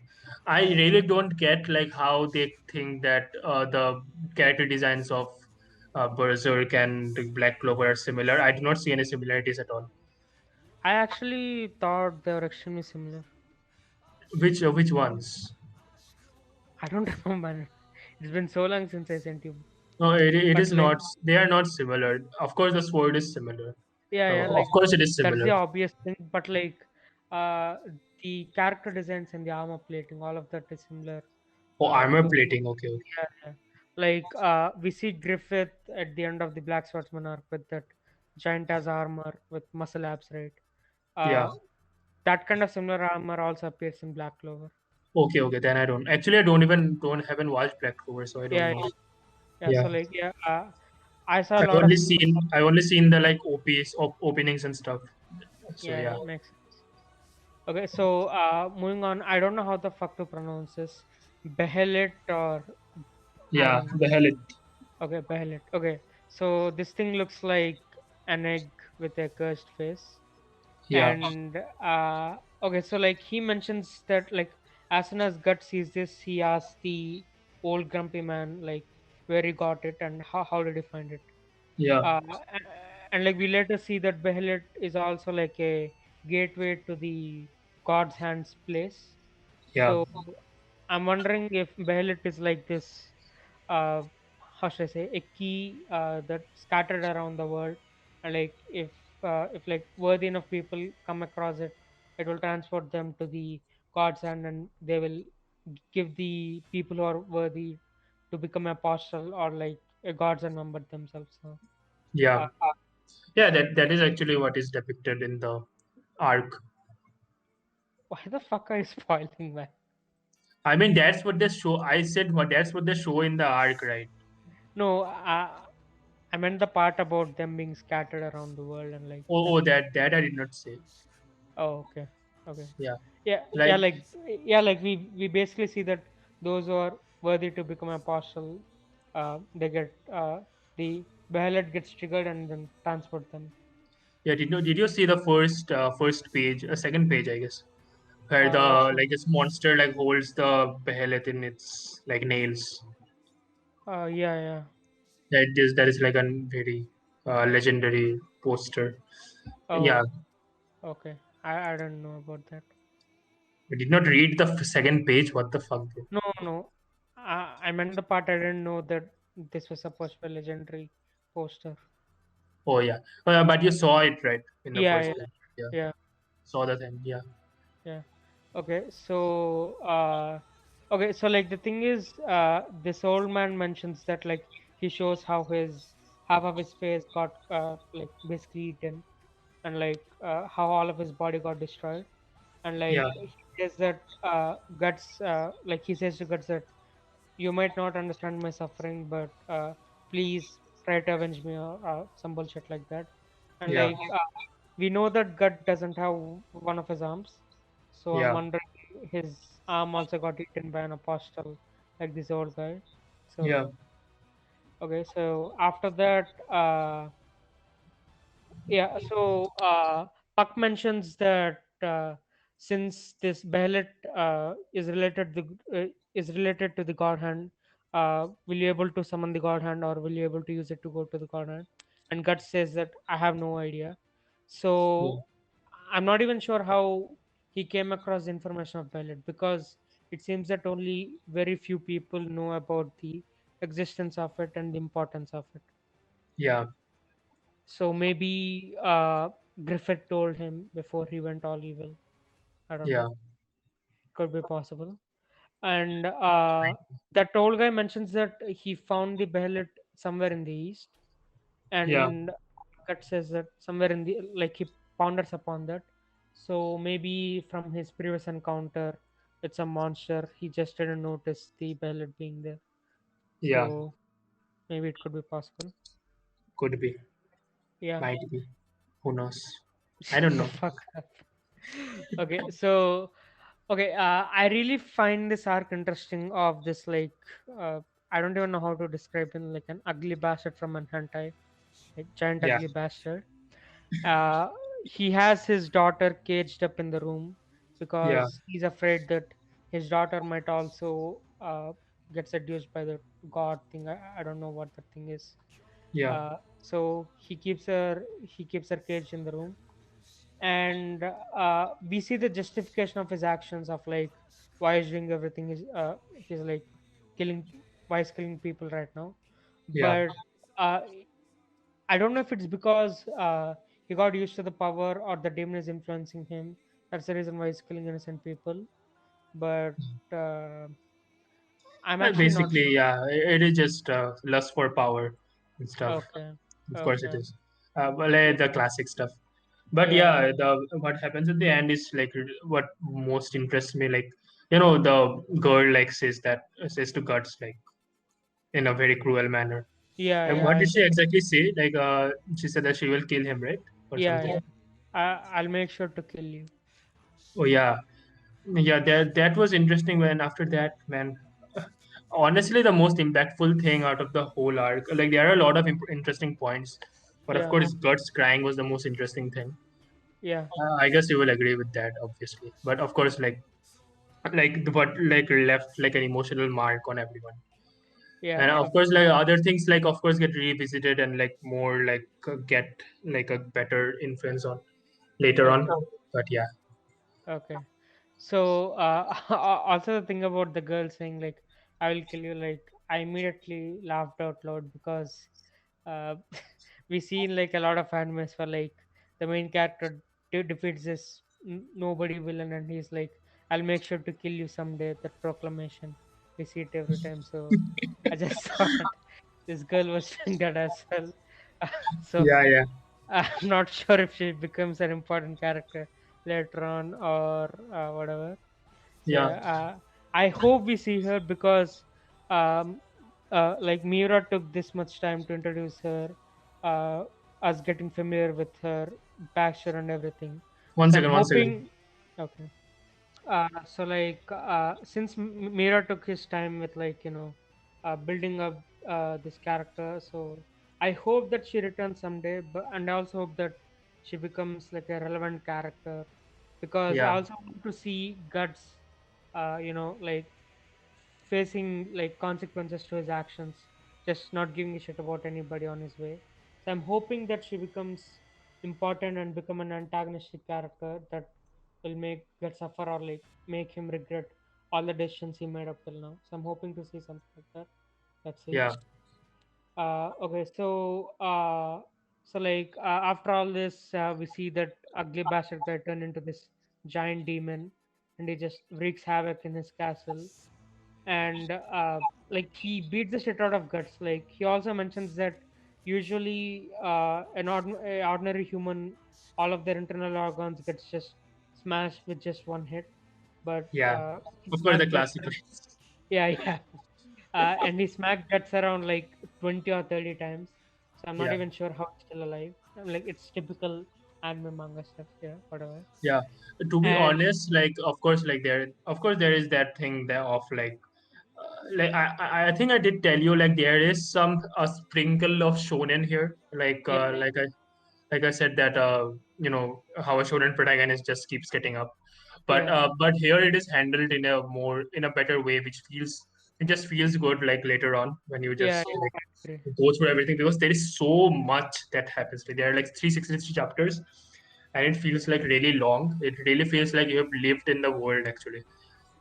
I really don't get like how they think that the character designs of Berserk and the Black Clover are similar. I do not see any similarities at all. I actually thought they were extremely similar. Which ones? I don't remember. It's been so long since I sent you. No, it But is like, not. They are not similar. Of course, the sword is similar. yeah, yeah, Of like course, it is that's similar. the obvious thing. But like, uh, the character designs and the armor plating, all of that is similar. Oh, armor To plating. Okay, okay. yeah, yeah. Like, we see Griffith at the end of the Black Swordsman arc with that giant as armor with muscle abs, right? Yeah. Uh, that kind of similar armor also appears in Black Clover. Okay, okay. Then I don't. Actually, I don't even don't haven't watched Black Clover, so I don't Yeah, know. yeah, yeah. Yeah. So like, yeah, I saw a lot of I've only seen the like openings and stuff. So yeah, yeah. yeah, makes sense. Okay, so moving on, I don't know how the fuck to pronounce this. Behelit or I Yeah, don't know. the hell it. Okay, Behelit. Okay, so this thing looks like an egg with a cursed face. Yeah, And okay, so like he mentions that like as soon as Gut sees this, he asks the old grumpy man like where he got it and how did he find it. yeah, And, and like we later see that Behelit is also like a gateway to the God's hands place. yeah, So I'm wondering if Behelit is like this, uh, how should I say, a key that scattered around the world, and like if like worthy enough people come across it, it will transport them to the God's hand, and they will give the people who are worthy to become apostle or like a God's hand member themselves. So, yeah, uh, yeah. That is actually what is depicted in the arc. why the fuck are you spoiling, man? I mean, that's what they show. I said what that's what they show in the arc, right? No, I meant the part about them being scattered around the world and like Oh, that oh, kind of. that I did not say. Oh, okay, okay, Yeah, yeah, like yeah, like we basically see that those who are worthy to become apostle, they get the Behelit gets triggered and then transport them. yeah. Did you see the first page, second page, I guess, where the What's that? like this monster like holds the behelit in its like nails. Yeah, yeah. That is like a very legendary poster. Yeah, Oh, okay. I don't know about that. I did not read the second page. What the fuck, bro? No, no. I meant the part I didn't know that this was supposed to be a legendary poster. Oh yeah, but you saw it right in the Yeah, first yeah, page. Yeah, yeah. saw the thing. Yeah, Yeah. Okay. So, okay. So, like, the thing is, this old man mentions that, like, he shows how his half of his face got, like, basically eaten, and like, how all of his body got destroyed, and yeah, like, he says that, guts, like, he says to guts that you might not understand my suffering, but please try to avenge me or some bullshit like that. And yeah, like we know that Gut doesn't have one of his arms, so I'm yeah, wondering his arm also got eaten by an apostle like this old guy. Yeah. So okay, so after that, yeah, so Puck mentions that since this Behelit is related to the God Hand, will you able to summon the God Hand, or will you able to use it to go to the God Hand? And Guts says that I have no idea. Yeah. So I'm not even sure how he came across the information of Behelit, because it seems that only very few people know about the existence of it and the importance of it. Yeah. So maybe Griffith told him before he went all evil. I don't Yeah. know. Could be possible. And that old guy mentions that he found the Behelit somewhere in the east, Yeah. and Cut says that somewhere in the, like, he ponders upon that. So maybe from his previous encounter with some monster, he just didn't notice the Behelit being there. Yeah. So maybe it could be possible. Could be. Yeah. Might be. Who knows? I don't know. Fuck up. Okay, so okay, I really find this arc interesting. Of this, like, I don't even know how to describe him, like an ugly bastard from an hentai, like giant Yeah. ugly bastard. Uh, he has his daughter caged up in the room Yeah. because he's afraid that his daughter might also get seduced by the god thing. I don't know what that thing is. Yeah. So he keeps her caged in the room, and we see the justification of his actions, of like why he's doing everything. He's like killing why he's killing people right now. Yeah. But uh, I don't know if it's because he got used to the power, or the demon is influencing him. That's the reason why he's killing innocent people. But uh, I'm actually not Basically, sure. yeah, it is just lust for power and stuff. Okay. Of course, it Okay. is. Well, the classic stuff. But Yeah. yeah, the what happens at the end is like what most interests me. Like, the girl like says to Guts like in a very cruel manner. Yeah. And Yeah. what did I she know. exactly say? Like, she said that she will kill him, right, or Yeah. something. Yeah. I'll make sure to kill you. Oh yeah, yeah. That was interesting. When after that, man, honestly, the most impactful thing out of the whole arc, like there are a lot of interesting points, but of Yeah. course, Guts crying was the most interesting thing. Yeah. I guess you will agree with that, obviously. But of course, what like left like an emotional mark on everyone. Yeah. And of Of course, course. like other things, like of course, get revisited and like more like get like a better influence on later on. Okay. But yeah, Okay. So also the thing about the girl saying like I will kill you, like I immediately laughed out loud because uh, we seen like a lot of animes where like the main character defeats this nobody villain, and he's like, I'll make sure to kill you someday. That proclamation, we see it every time. So I just thought this girl was doing that as well. So yeah, yeah, I'm not sure if she becomes an important character later on, or whatever. So yeah. yeah, I hope we see her, because um, like Miura took this much time to introduce her, uh, us getting familiar with her backstory and everything. One So I'm second, one second. hoping. Okay. So like since Mira took his time with, like, building up this character, so I hope that she returns someday, but and I also hope that she becomes like a relevant character, because I Yeah, also want to see Guts like facing like consequences to his actions, just not giving a shit about anybody on his way. So I'm hoping that she becomes important and become an antagonistic character that will make get suffer, or like make him regret all the decisions he made up till now. So I'm hoping to see something like that. Let's see. yeah. Okay, so like after all this, we see that ugly bastard guy turned into this giant demon, and he just wreaks havoc in his castle. And like he beats the shit out of Guts. Like he also mentions that usually a ordinary human, all of their internal organs gets just smashed with just one hit, but Yeah, he of course, the smacked Guts. classic. Yeah, yeah. And he smacked Guts around like 20 or 30 times. So I'm not Yeah, even sure how he's still alive. I'm like, it's typical anime manga stuff. Yeah, whatever. yeah. To be And honest, like of course, like of course, there is that thing there of like like I think I did tell you like there is some a sprinkle of shonen here. Yeah, Like I said that how a shonen protagonist just keeps getting up, yeah, but here it is handled in a better way, which feels it just feels good like later on when you yeah, just yeah. like I agree. go through everything because there is so much that happens. Like, there are like 363 chapters, and it feels like really long. It really feels like you have lived in the world actually.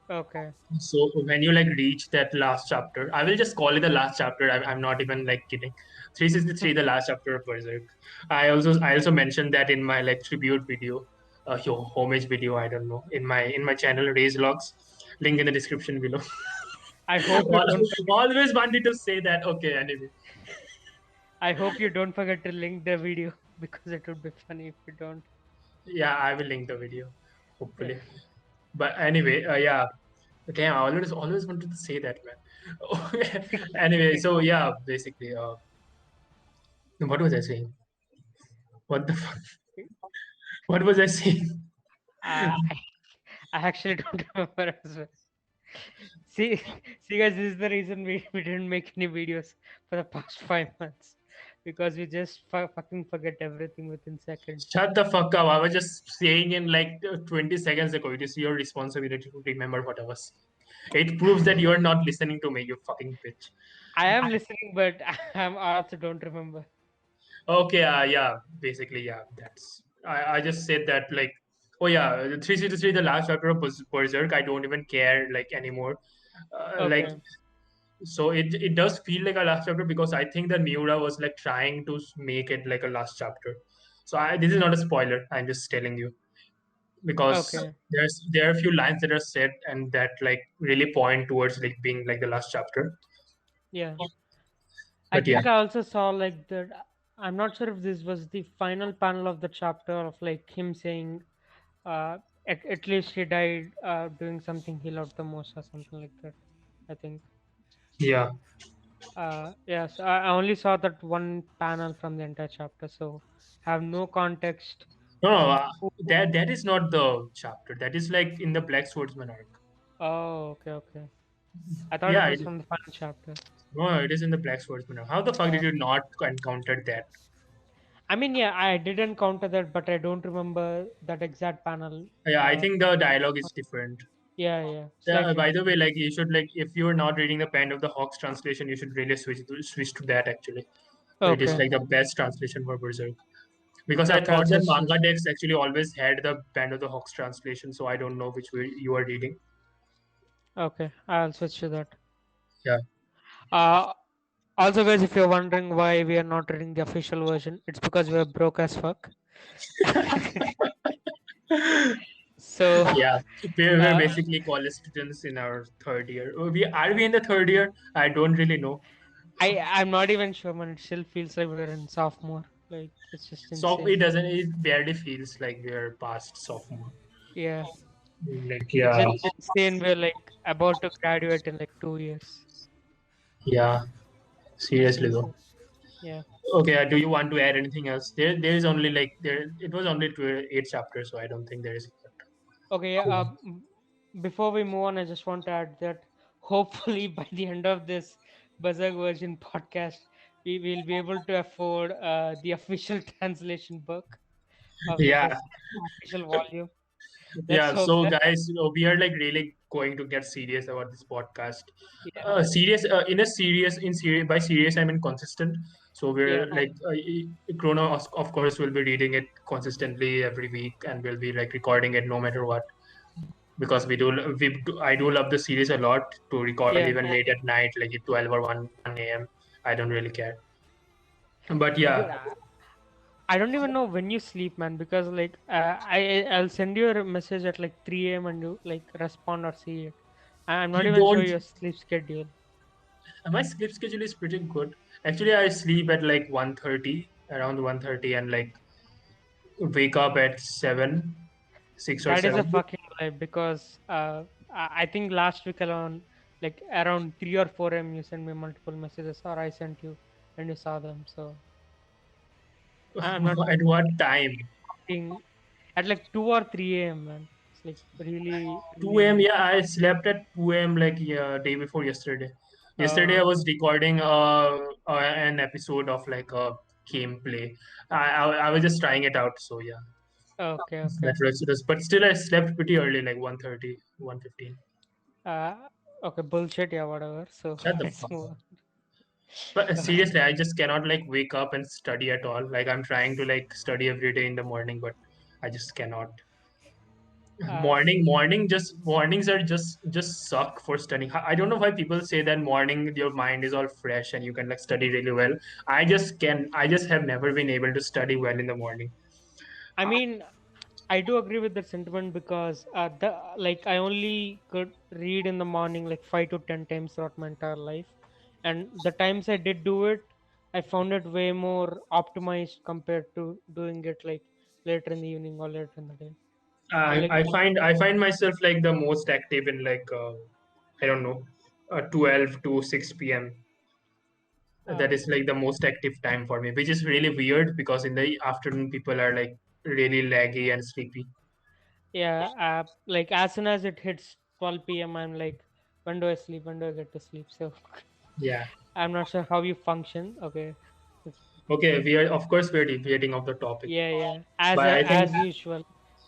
Okay, So when you like reach that last chapter, I will just call it the last chapter. I'm not even like kidding. 363, the last chapter of Berserk. I also mentioned that in my like tribute video, homage video. I don't know in my channel Raise Logs, link in the description below. I hope you don't. Always wanted to say that. Okay, anyway, I hope you don't forget to link the video because it would be funny if you don't. yeah, I will link the video, Yeah. hopefully. But anyway, yeah. Damn, I always wanted to say that, man. Anyway, so yeah, basically, what was I saying? What the fuck? What was I saying? Uh, I, I actually don't remember as well. See, see, guys, this is the reason we didn't make any videos for the past 5 months because we just fucking forget everything within seconds. Shut the fuck up. I was just saying in like 20 seconds ago. It is your responsibility to remember what I was. It proves that you are not listening to me, you fucking bitch. I am listening, but I also don't remember. Okay, yeah, basically, yeah, I just said that, like, oh yeah, the 363, the last chapter of Berserk, I don't even care, like, anymore. Like, Okay, so it does feel like a last chapter because I think that Miura was like trying to make it like a last chapter. So this is not a spoiler. I'm just telling you because okay, there are a few lines that are said and that like really point towards like being like the last chapter. yeah. I But yeah, think I also saw like that. I'm not sure if this was the final panel of the chapter of like him saying, at least he died doing something he loved the most or something like that. I think. yeah. Yes, I only saw that one panel from the entire chapter, so have no context. No, no, Who- that is not the chapter. That is like in the Black Swordsman arc. Oh, okay, okay. I thought it Yeah, was from the final chapter. no, it is in the Black Swordsman arc. How the fuck did Uh, you not encounter that? I mean, yeah, I did encounter that, but I don't remember that exact panel. Yeah, I think the dialogue is different. Yeah, yeah, Yeah, slightly by the way, different. like you should like if you're not reading the Pen of the Hawks translation, you should really switch to that actually. It is Okay, like the best translation for Berserk. Because I okay, I'll thought that switch to manga that. decks actually always had the Band of the Hawks translation, so I don't know which way you are reading. Okay, I'll switch to that. Yeah. Uh, Also, guys, if you're wondering why we are not reading the official version, it's because we're broke as fuck. So, Yeah. We're uh, basically college students in our third year. We in the third year? I don't really know. I'm not even sure, man. It still feels like we're in sophomore. Like it's just So insane. it barely feels like we're past sophomore. Yeah, Like it's yeah. just insane. We're like about to graduate in like 2 years. Yeah. It's Seriously though. insane. Yeah. Okay, do you want to add anything else? There is only like there it was only 8 chapters, so I don't think there is. Okay. Yeah. Before we move on, I just want to add that hopefully by the end of this Berserk version podcast, we will be able to afford the official translation book of the Yeah, Berserk official volume. Let's yeah. hope So that. guys, we are like really going to get serious about this podcast. Yeah. Serious in a serious in serious by serious I mean consistent. So Yeah. we're like Chrono of course will be reading it consistently every week, and we'll be like recording it no matter what because I do love the series a lot to record Yeah. even late at night like at 12 or 1 a.m. I don't really care. But Dude, yeah, I don't even know when you sleep, man. Because like I'll send you a message at like 3 a.m. and you like respond or see it. I'm not you even sure don't. your sleep schedule. My sleep schedule is pretty good. Actually, I sleep at like 1:30, around 1:30, and like wake up at 7, 6 or That is a 7. fucking lie because I think last week alone, like around 3 or 4 a.m. you sent me multiple messages or I sent you and you saw them. So I'm not At what time? fucking at like 2 or 3 a.m. man. like really, 2 a.m. really. Yeah, I slept at 2 a.m. like yeah, day before yesterday. Yesterday I Oh, was recording an episode of like a gameplay. I was just trying it out, so yeah. okay, okay. That was, but still I slept pretty early, like 1:30, 1:15. Okay, bullshit. Yeah, whatever. So Shut the let's fuck move up. on. But seriously, I just cannot like wake up and study at all. Like I'm trying to like study every day in the morning, but I just cannot. Uh, Mornings are just suck for studying. I don't know why people say that morning your mind is all fresh and you can like study really well. I just have never been able to study well in the morning. I mean, I do agree with that sentiment because the like I only could read in the morning like 5 to 10 times throughout my entire life, and the times I did do it, I found it way more optimized compared to doing it like later in the evening or later in the day. And like, I find myself like the most active in like I don't know 12 to 6 p.m. uh, That is like the most active time for me, which is really weird because in the afternoon people are like really laggy and sleepy. yeah, like as soon as it hits 12 p.m., I'm like, when do I sleep? When do I get to sleep? So Yeah. I'm not sure how you function. Okay, it's, Okay, we are of course we're deviating off the topic, yeah, yeah. but I think As usual,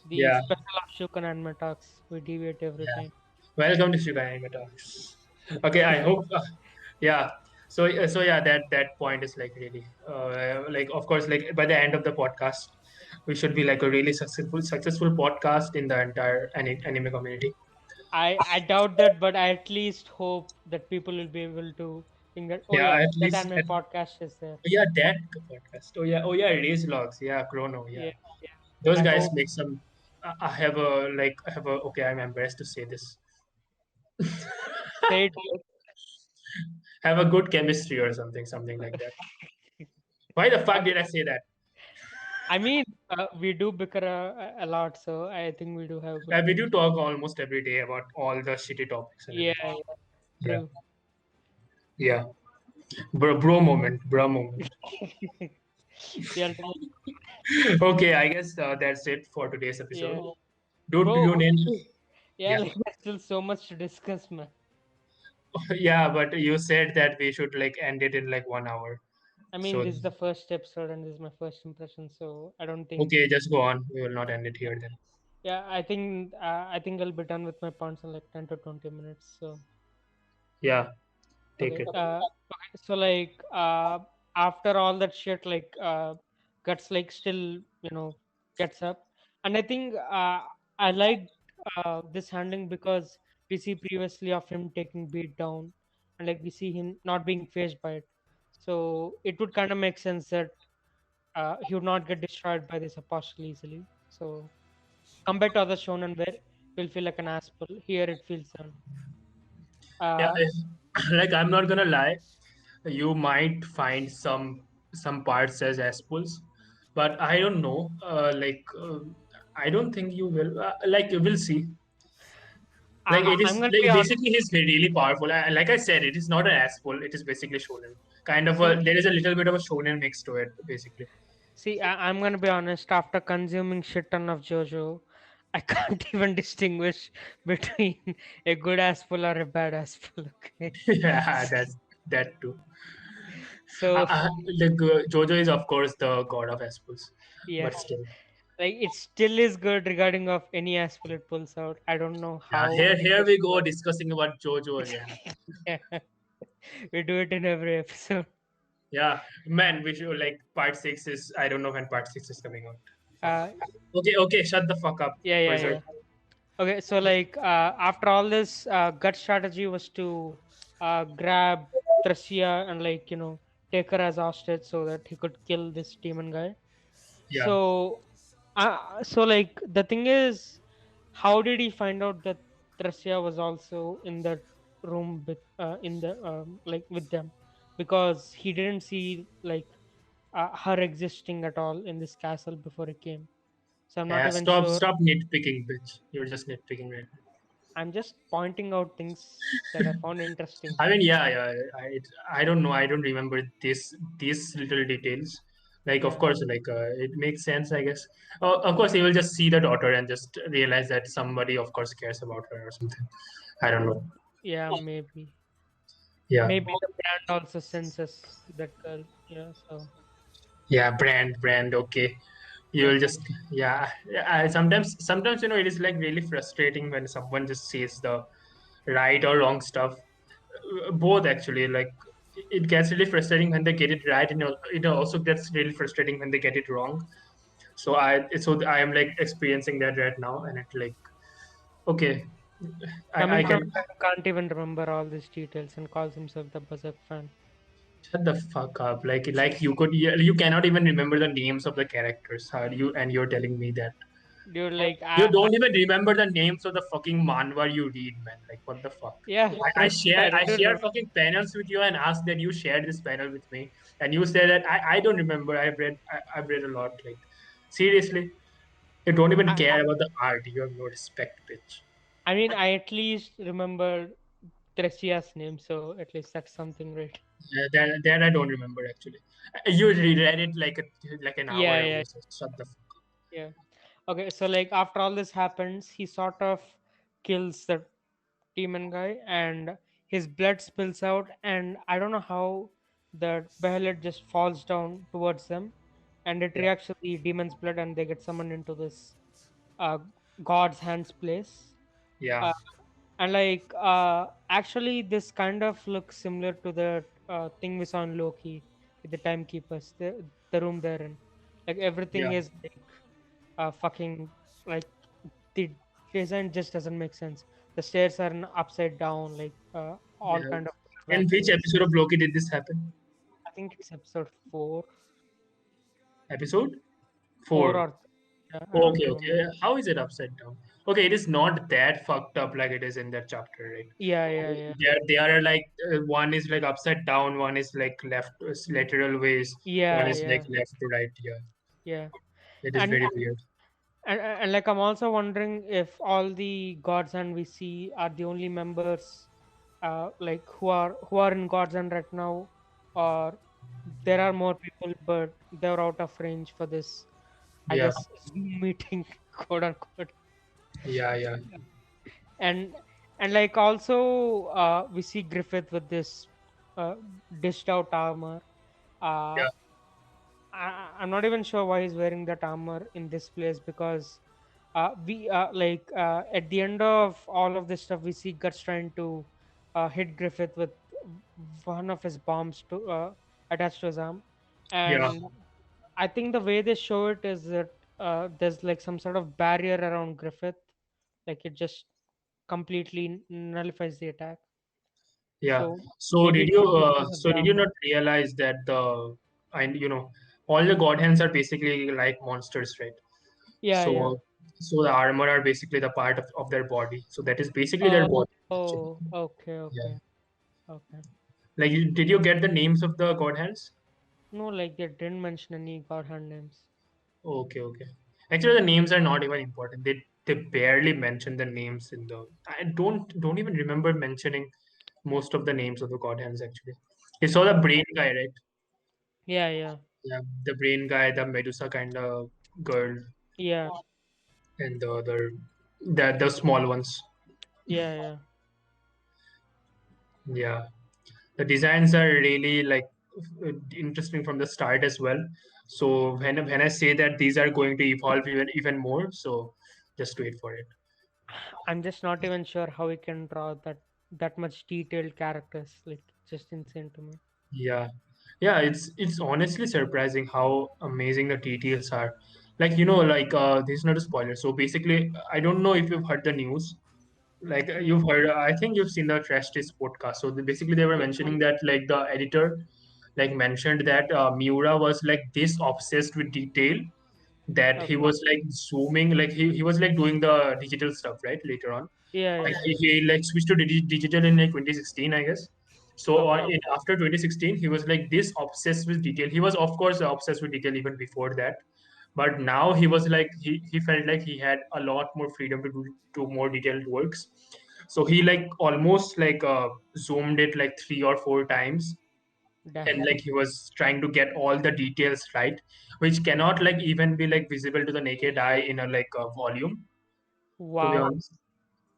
the yeah, special of Shukan and my talks we deviate every yeah. time. Welcome to Shiba Inu Talks. Okay, I hope yeah. So yeah, that point is like really like of course like by the end of the podcast, we should be like a really successful podcast in the entire anime community. I doubt that, but I at least hope that people will be able to think that, oh Yeah, yeah, at that least anime podcast is there. yeah, that podcast. Oh yeah, Race Logs. Yeah, Chrono. Yeah, Yeah, yeah. those I guys hope. make some. I have a like I have a okay. I'm embarrassed to say this. Say it. Have a good chemistry or something like that. Why the fuck Okay. did I say that? I mean, we do bicker a lot, so I think we do have good We do chemistry. talk almost every day about all the shitty topics and Yeah, everything. yeah, Yeah, true. yeah. Bro moment, bro moment. The ultimate, Okay, I guess that's it for today's yeah, episode. Dude, bro. tune in. Yeah, Yeah, like there's still so much to discuss, man. yeah. But you said that we should like end it in like 1 hour. I mean, So this is the first episode and this is my first impression, so I don't think. okay, just go on. We will not end it here then. Yeah, I think I'll be done with my points in like 10 to 20 minutes. So Yeah, take okay, it. okay. So like after all that shit, like guts like still gets up, and I think I liked this handling because we see previously of him taking beat down, and like we see him not being phased by it. So it would kind of make sense that he would not get destroyed by this apostle easily. So compared to other shonen where will feel like an asshole, here it feels Yeah, uh, like I'm not gonna lie, you might find some parts as S-pulls, but I don't know. I don't think you will. Like we'll see. Like it I'm is gonna be like honest. basically he's really powerful. Like I said, it is not an S-pull. It is basically shonen. Kind of See, a there is a little bit of a shonen mix to it, basically. I'm gonna be honest. After consuming shit ton of JoJo, I can't even distinguish between a good ass pull or a bad ass pull. Okay, Yeah, that's that too. so Like Jojo is of course the god of S-pulls, yeah, but still. like it still is good regarding of any ass pull it pulls out. I don't know Yeah, how it here gets we go to discussing about Jojo again. that. Yeah, we do it in every episode. Yeah, man, we should like part six is I don't know when part six is coming out. Fuck. Uh, Okay, shut the fuck up, yeah, yeah, Berserk. yeah. Okay, so like after all this, gut strategy was to grab Thracia and like take her as hostage so that he could kill this demon guy. Yeah, So like the thing is, how did he find out that Thracia was also in that room with in the like with them? Because he didn't see like her existing at all in this castle before he came. So I'm not yeah. even Stop, sure. stop nitpicking, bitch. You're just nitpicking right now. I'm just pointing out things that I found interesting. I mean, yeah. I don't know. I don't remember these little details. Like, of Yeah. course, like it makes sense, I guess. Of course, he will just see the daughter and just realize that somebody, of course, cares about her or something. I don't know. Yeah, maybe. Yeah, Maybe the brand also senses that girl. Yeah, so yeah, brand. Okay, you yeah. will just yeah. Sometimes it is like really frustrating when someone just says the right or wrong stuff. Both actually, like it gets really frustrating when they get it right, and it also gets really frustrating when they get it wrong. So I am like experiencing that right now, and it like okay, I Coming from can a guy who can't even remember all these details and calls himself the Berserk fan. shut the fuck up. Like you cannot even remember the names of the characters. How do you and you're telling me that Dude, like you don't even remember the names of the fucking manhwa you read, man? Like what the fuck? yeah, I share I I read it share all. fucking panels with you and ask that you share this panel with me, and you say that I don't remember. I've read a lot. Like seriously, you don't even I, care about the art. You have no respect, bitch. I mean, I at least remember Thresia's name, so at least that's something, right? Yeah, that I don't remember actually. You reread it like an hour Yeah, ago. yeah, So shut the fuck up. yeah. Okay, so like after all this happens, he sort of kills the demon guy, and his blood spills out, and I don't know how the behelit just falls down towards them, and it Yeah, reacts to the demon's blood, and they get summoned into this uh, God's hands place. yeah, Uh, and like actually, this kind of looks similar to the thing we saw in Loki with the timekeepers, the room they're in. Like everything yeah, is like fucking like the design just doesn't make sense. The stairs are upside down, like all yeah. kind of In which matches. episode of Loki did this happen? I think it's episode Episode four 4. or yeah, I don't Okay, remember. okay. How is it upside down? Okay, it is not that fucked up like it is in that chapter, right? Yeah, yeah, yeah, They are like one is like upside down, one is like left lateral ways, one yeah, is like yeah, left to right. Yeah, yeah. it is And very weird. and like I'm also wondering if all the gods and we see are the only members like who are in gods and right now, or there are more people but they're out of range for this, I Yeah, guess, Zoom meeting, quote unquote. yeah, yeah, and and like also we see Griffith with this uh, dished out armor. uh, yeah, I'm not even sure why he's wearing that armor in this place, because we like at the end of all of this stuff we see Guts trying to hit Griffith with one of his bombs to attached to his arm. yeah, And I think the way they show it is that there's like some sort of barrier around Griffith, like it just completely nullifies the attack. yeah. So maybe it could be because of So the did you armor. not realize that the and all the god hands are basically like monsters, right? Yeah, yeah. So so the armor are basically the part of their body. So that is basically their Oh, body actually. oh, okay, Yeah. okay, okay. Like, did you get the names of the god hands? No, like they didn't mention any god hand names. Okay, okay. Actually, the names are not even important. They barely mention the names in the. I don't even remember mentioning most of the names of the god hands actually. You saw the brain guy, right? Yeah, yeah, Yeah, the brain guy, the Medusa kind of girl, yeah, and the other, the small ones. yeah, yeah. Yeah, the designs are really like interesting from the start as well. So when I say that these are going to evolve even more, so just wait for it. I'm just not even sure how we can draw that much detailed characters. Like just insane to me. Yeah, yeah, it's honestly surprising how amazing the details are. Like this is not a spoiler. So basically, I don't know if you've heard the news. Like Hmm. you've heard, I think you've seen the Trash Taste podcast. So basically, they were Yeah. mentioning that like the editor like mentioned that Miura was like this obsessed with detail that he Okay. was like zooming, like he was like doing the digital stuff right later on. Yeah, Like yeah. he like switched to digital in like 2016, I guess. So Okay. after 2016, he was like this obsessed with detail. He was of course obsessed with detail even before that, but now he was like he felt like he had a lot more freedom to do more detailed works. So he like almost like zoomed it like 3 or 4 times and like Definitely. he was trying to get all the details right, which cannot like even be like visible to the naked eye in a like a volume, to be Wow. honest.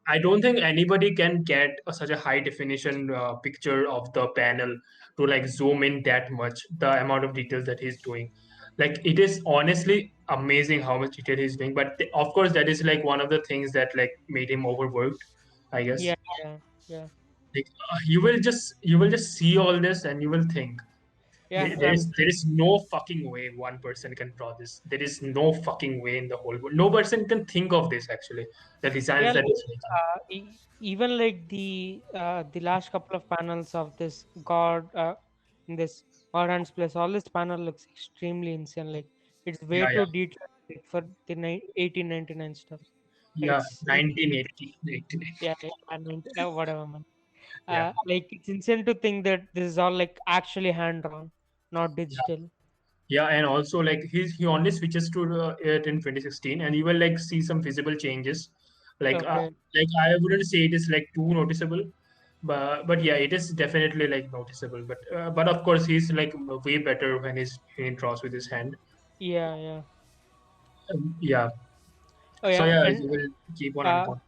I don't think anybody can get such a high definition picture of the panel to like zoom in that much, the amount of details that he's doing. Like it is honestly amazing how much detail he's doing. But of course, that is like one of the things that like made him overworked, I guess. Yeah, yeah, yeah, Like you will just see all this and you will think yeah. there is no fucking way one person can draw this. There is no fucking way in the whole world. No person can think of this actually. The designs Yeah, that like, he's making. even like the last couple of panels of this god in this god hands place, all this panel looks extremely insane. Like it's way Yeah, yeah. too detailed, like, for the 1899 stuff. Yeah, It's 1980. yeah, yeah, whatever, man. Yeah, Like it's insane to think that this is all like actually hand drawn, not yeah, digital. yeah, and also like he only switches to it in 2016, and you will like see some visible changes. Like uh, Okay. like I wouldn't say it is like too noticeable, but yeah, it is definitely like noticeable. But of course, he's like way better when he draws with his hand. Yeah, yeah. Yeah. Oh So yeah, yeah, and you will keep on uh, uncovering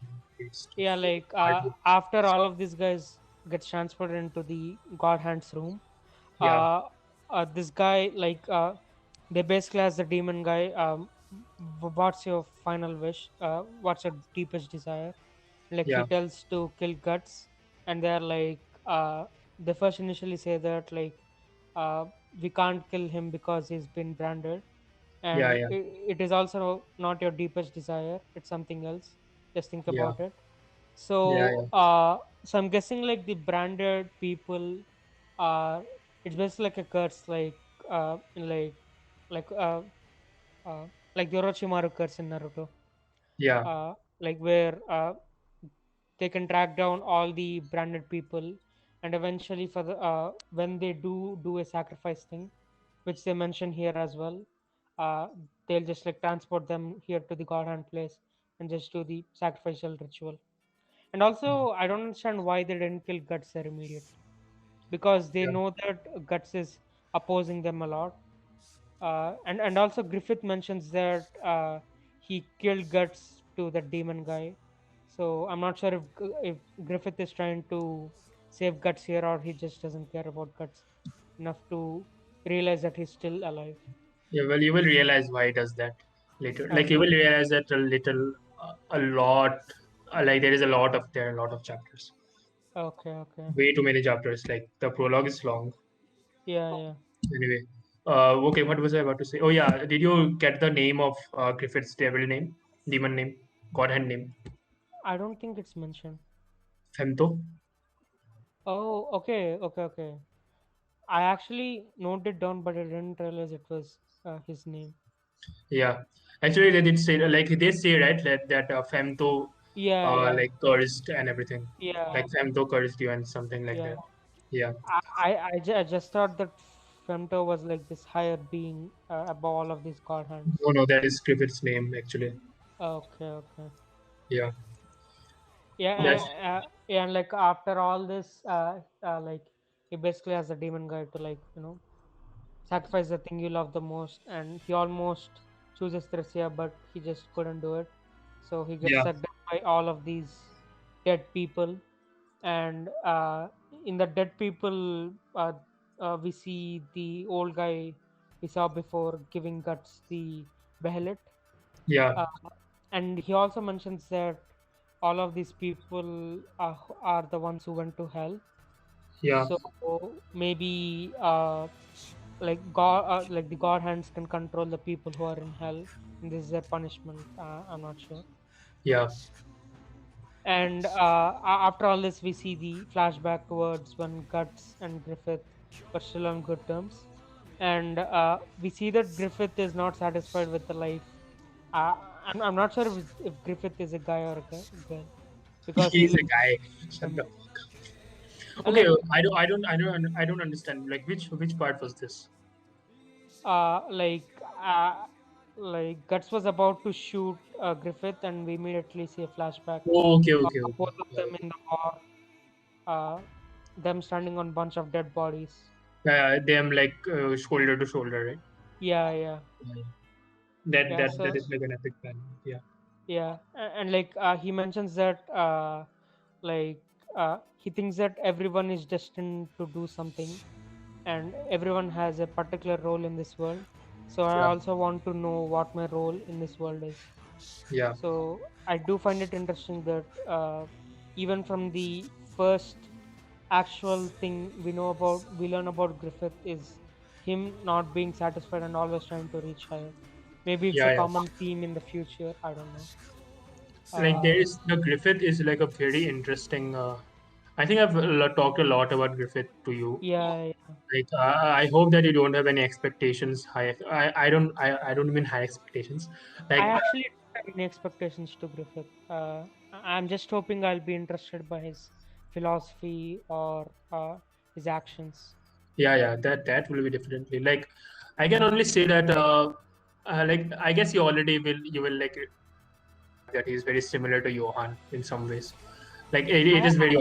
stuff. yeah, like Artwork. after all of these guys gets transferred into the God Hand's room, Yeah, uh, this guy like they basically ask the demon guy, what's your final wish? What's your deepest desire? Like he yeah, tells to kill Guts, and they're like, they first initially say that like, uh, we can't kill him because he's been branded, yeah, and yeah, it is also not your deepest desire. It's something else. Just think yeah, about it. yeah, So yeah, so I'm guessing like the branded people are, it's basically like a curse, in like uh like the Orochimaru curse in Naruto, yeah, like where they can track down all the branded people, and eventually for the when they do a sacrifice thing, which they mention here as well, uh they'll just like transport them here to the god hand place and just do the sacrificial ritual. And also I don't understand why they didn't kill Guts there immediately, because they yeah, know that Guts is opposing them a lot. And also Griffith mentions that he killed Guts to the demon guy. So I'm not sure if Griffith is trying to save Guts here, or he just doesn't care about Guts enough to realize that he's still alive. yeah. Well, you will realize why he does that later. Like you Okay, will realize that a little, a lot. Like there is a lot of chapters. okay, okay. Way too many chapters. Like the prologue is long. Yeah, yeah. Anyway, okay. What was I about to say? Oh yeah, did you get the name of Griffith's devil name, demon name, god hand name? I don't think it's mentioned. Femto. Oh, okay, okay, okay. I actually noted down, but I didn't realize it was his name. Yeah, actually they did say like they say right that Femto Yeah, yeah, like cursed and everything. yeah, Like Femto cursed you and something like yeah. that. Yeah. I just thought that Femto was like this higher being above all of these god hands. No, no, that is Griffith's name actually. Okay, okay. Yeah. Yeah, That's yeah, and like after all this, like he basically has a demon guy to like sacrifice the thing you love the most, and he almost chooses Thracia, but he just couldn't do it. So he gets yeah, sucked up by all of these dead people, and in the dead people, we see the old guy we saw before giving Guts the behelit, yeah, uh, and he also mentions that all of these people are the ones who went to hell. yeah, So maybe like god, like the god hands can control the people who are in hell, and this is their punishment. I'm not sure. yeah, And after all this, we see the flashback towards when Guts and Griffith were still on good terms, and we see that Griffith is not satisfied with the life. uh, I'm not sure if Griffith is a guy or a girl, because he he's a looks guy. Shut um, up. Okay, like I don't understand. Like which part was this? uh, like uh, like Guts was about to shoot Griffith, and we immediately see a flashback Oh, okay, of okay, okay. both of them in the war, uh, them standing on bunch of dead bodies. them like shoulder to shoulder, right? Yeah, yeah, Yeah. That yeah. that So that is like an epic plan. Yeah, yeah, and like he mentions that like he thinks that everyone is destined to do something, and everyone has a particular role in this world. So I yeah, also want to know what my role in this world is. yeah, So I do find it interesting that even from the first actual thing we learn about Griffith is him not being satisfied and always trying to reach higher. Maybe it's a yeah, yeah. common theme in the future. I don't know. Like there Uh, is the Griffith is like a very interesting. I think I've talked a lot about Griffith to you. yeah, yeah. Like I hope that you don't have any expectations high. I don't mean high expectations. I Like actually don't have any expectations to Griffith. I'm just hoping I'll be interested by his philosophy or his actions. yeah, yeah, that will be definitely like I can only say that like I guess you will like that he's very similar to Johan in some ways. Like it I is very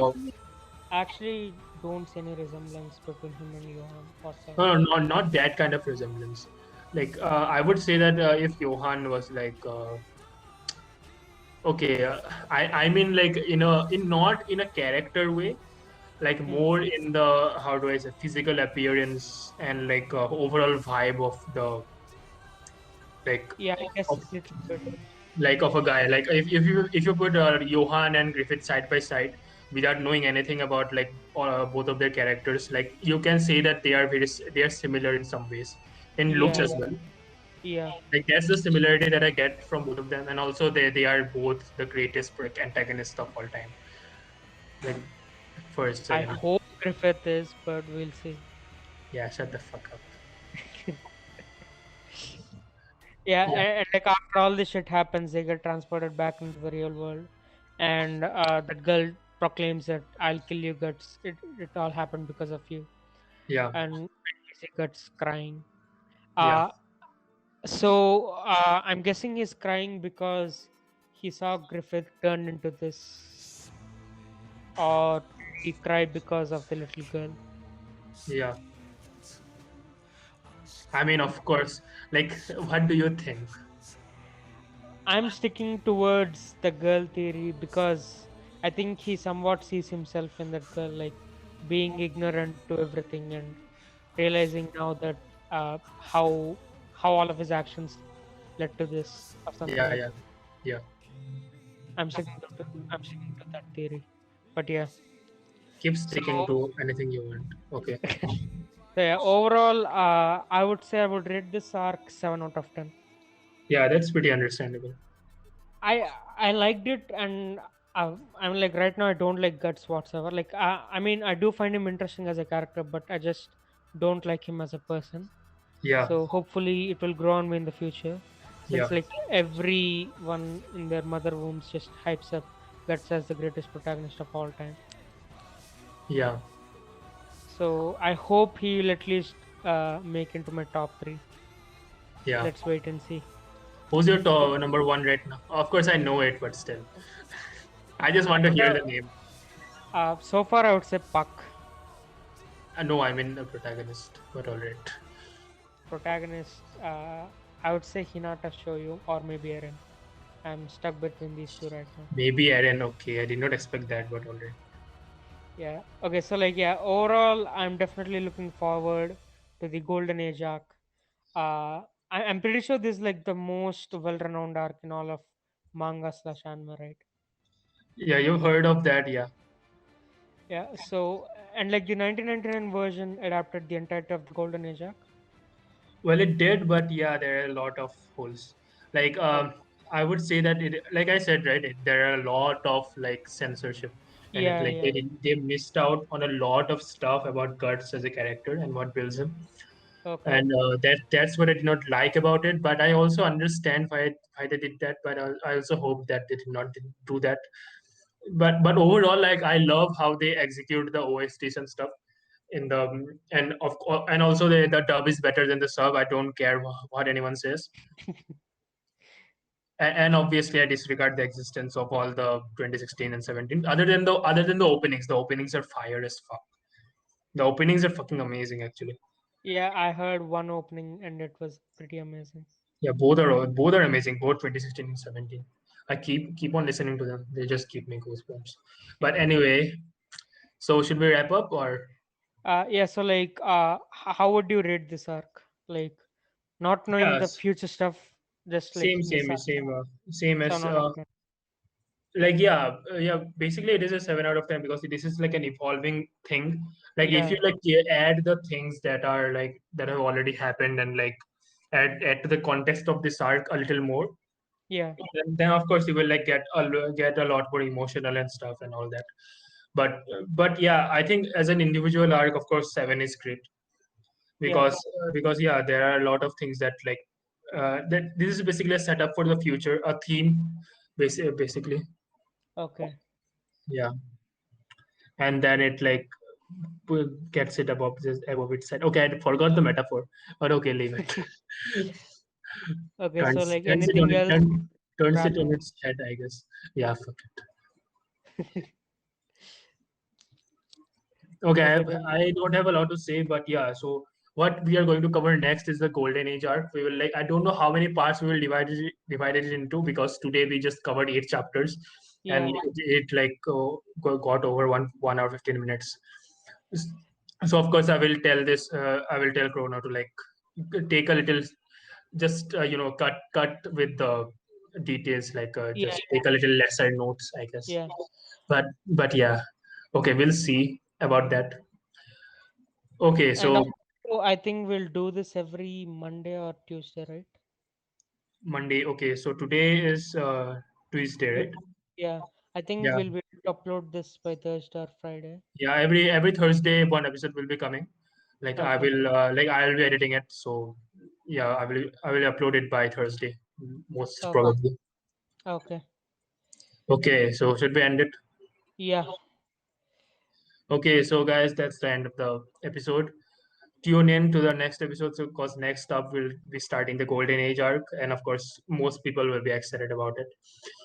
actually don't see any resemblance between him and Johan whatsoever. no, no, not that kind of resemblance. Like I would say that if Johan was like okay, I mean like in not in a character way, like Hmm. more in the how do I say physical appearance and like overall vibe of the like Yeah, I guess of a little bit. of a guy. Like if you put Johan and Griffith side by side without knowing anything about like both of their characters, like you can say that they are similar in some ways in looks Yeah, as yeah, well. yeah. Like that's the similarity that I get from both of them, and also they are both the greatest antagonists of all time. Like first, I second, hope Griffith is, but we'll see. yeah, shut the fuck up. Yeah, Yeah, and like after all this shit happens, they get transported back into the real world, and that girl proclaims that I'll kill you, Guts. It all happened because of you, yeah, and we see Guts crying. yeah, Uh, I'm guessing he's crying because he saw Griffith turn into this, or he cried because of the little girl. yeah. I mean, of course. Like, what do you think? I'm sticking towards the girl theory because I think he somewhat sees himself in that girl, like being ignorant to everything and realizing now that how all of his actions led to this or something Yeah, like yeah, that. yeah. I'm sticking to that theory. But yeah, Keep so sticking to anything you want. Okay. so yeah, overall, I would say I would rate this arc 7 out of 10. Yeah, that's pretty understandable. I liked it, and I'm like right now I don't like Guts whatsoever. Like I mean I do find him interesting as a character, but I just don't like him as a person. Yeah, So hopefully it will grow on me in the future, yeah, since like everyone in their mother wombs just hypes up Guts as the greatest protagonist of all time. yeah, So I hope he will at least make into my top three. yeah. Let's wait and see. Who's your number one right now? Of course, I know it, but still, I just want to hear So, the name. so far I would say Puck. No, I mean the protagonist, but alright. Protagonist, I would say Hinata Shoyu or maybe Eren. I'm stuck between these two right now. Maybe Eren. Okay, I did not expect that, but alright. Yeah. Okay. So like yeah, overall, I'm definitely looking forward to the Golden Age arc. I'm pretty sure this is like the most well-renowned arc in all of manga slash anime, right? Yeah, you've heard of that, yeah. Yeah. So and like the 1999 version adapted the entirety of the Golden Age arc. Well, it did, but yeah, there are a lot of holes. Like, Oh, I would say that like I said, right, there are a lot of like censorship, and it yeah. like Yeah. they missed out on a lot of stuff about Guts as a character and what builds him, Okay. and that's what I did not like about it. But I also understand why they did that, but I also hope that they did not do that. But overall, like I love how they execute the OSTs and stuff in the and also the dub is better than the sub. I don't care what anyone says. And obviously I disregard the existence of all the 2016 and 17 other than the openings. The openings are fire as fuck. The openings are fucking amazing, actually. Yeah, I heard one opening and it was pretty amazing. Yeah, both are amazing. Both 2016 and 17. I keep on listening to them. They just keep me goosebumps. But anyway, so should we wrap up or? Yeah, so like, how would you rate this arc? Like, not knowing the Yes, future stuff, just like same, this same, arc. same, same as 7 out of 10. like yeah. Basically, it is a 7 out of 10 because this is like an evolving thing. Like if you Yeah, like add the things that are like that have already happened and like add to the context of this arc a little more, yeah, then of course you will like get a lot more emotional and stuff and all that. But yeah, I think as an individual arc, of course, seven is great yeah. because yeah, there are a lot of things that like that this is basically a setup for the future, a theme, basically. Okay. Yeah, and then it like gets it above its head. Okay, I forgot the metaphor, but okay, leave it. Okay, so turns like turns it on anything it else turn, turns it wrap on up? its head, I guess. Yeah, fuck it. Okay, Okay, then. I don't have a lot to say, but yeah. So what we are going to cover next is the Golden Age arc. We will like I don't know how many parts we will divide it into because today we just covered 8 chapters, and Yeah, it like got over 1 hour 15 minutes. So of course I will tell this. I will tell Chrono to like take a little, just cut with the details, like yeah, just take a little lesser notes, I guess. yeah. But yeah, okay, we'll see about that. Okay, And so also, I think we'll do this every Monday or Tuesday, right? Monday. Okay, so today is Tuesday, Yeah, right? yeah. I think Yeah, we'll be able to upload this by Thursday or Friday. yeah. Every Thursday, one episode will be coming. Like Okay, I will be editing it. So yeah, I will upload it by Thursday, most okay, probably. okay. Okay, so should we end it? Yeah, Okay, so guys, that's the end of the episode. Tune in to the next episode, so because next up we'll be starting the Golden Age arc, and of course, most people will be excited about it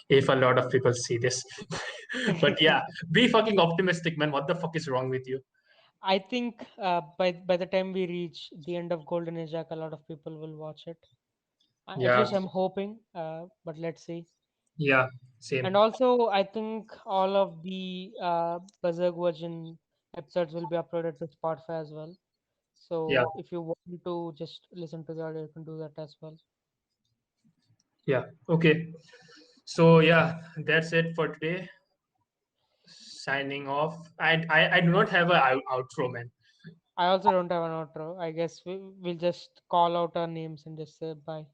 if a lot of people see this. But yeah, be fucking optimistic, man. What the fuck is wrong with you? I think by the time we reach the end of Golden Age, a lot of people will watch it. At Yeah, least I'm hoping, but let's see. yeah, And same. also, I think all of the Berserk version episodes will be uploaded to Spotify as well. Yeah, So if you want to just listen to the audio, you can do that as well. yeah. Okay. So yeah, that's it for today. Signing off. I do not have a outro, man. I also don't have an outro. I guess we'll just call out our names and just say bye.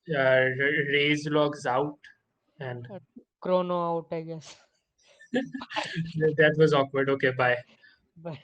Raise logs out, and Uh, Chrono out, I guess. Bye. that was awkward. Okay, bye. Bye.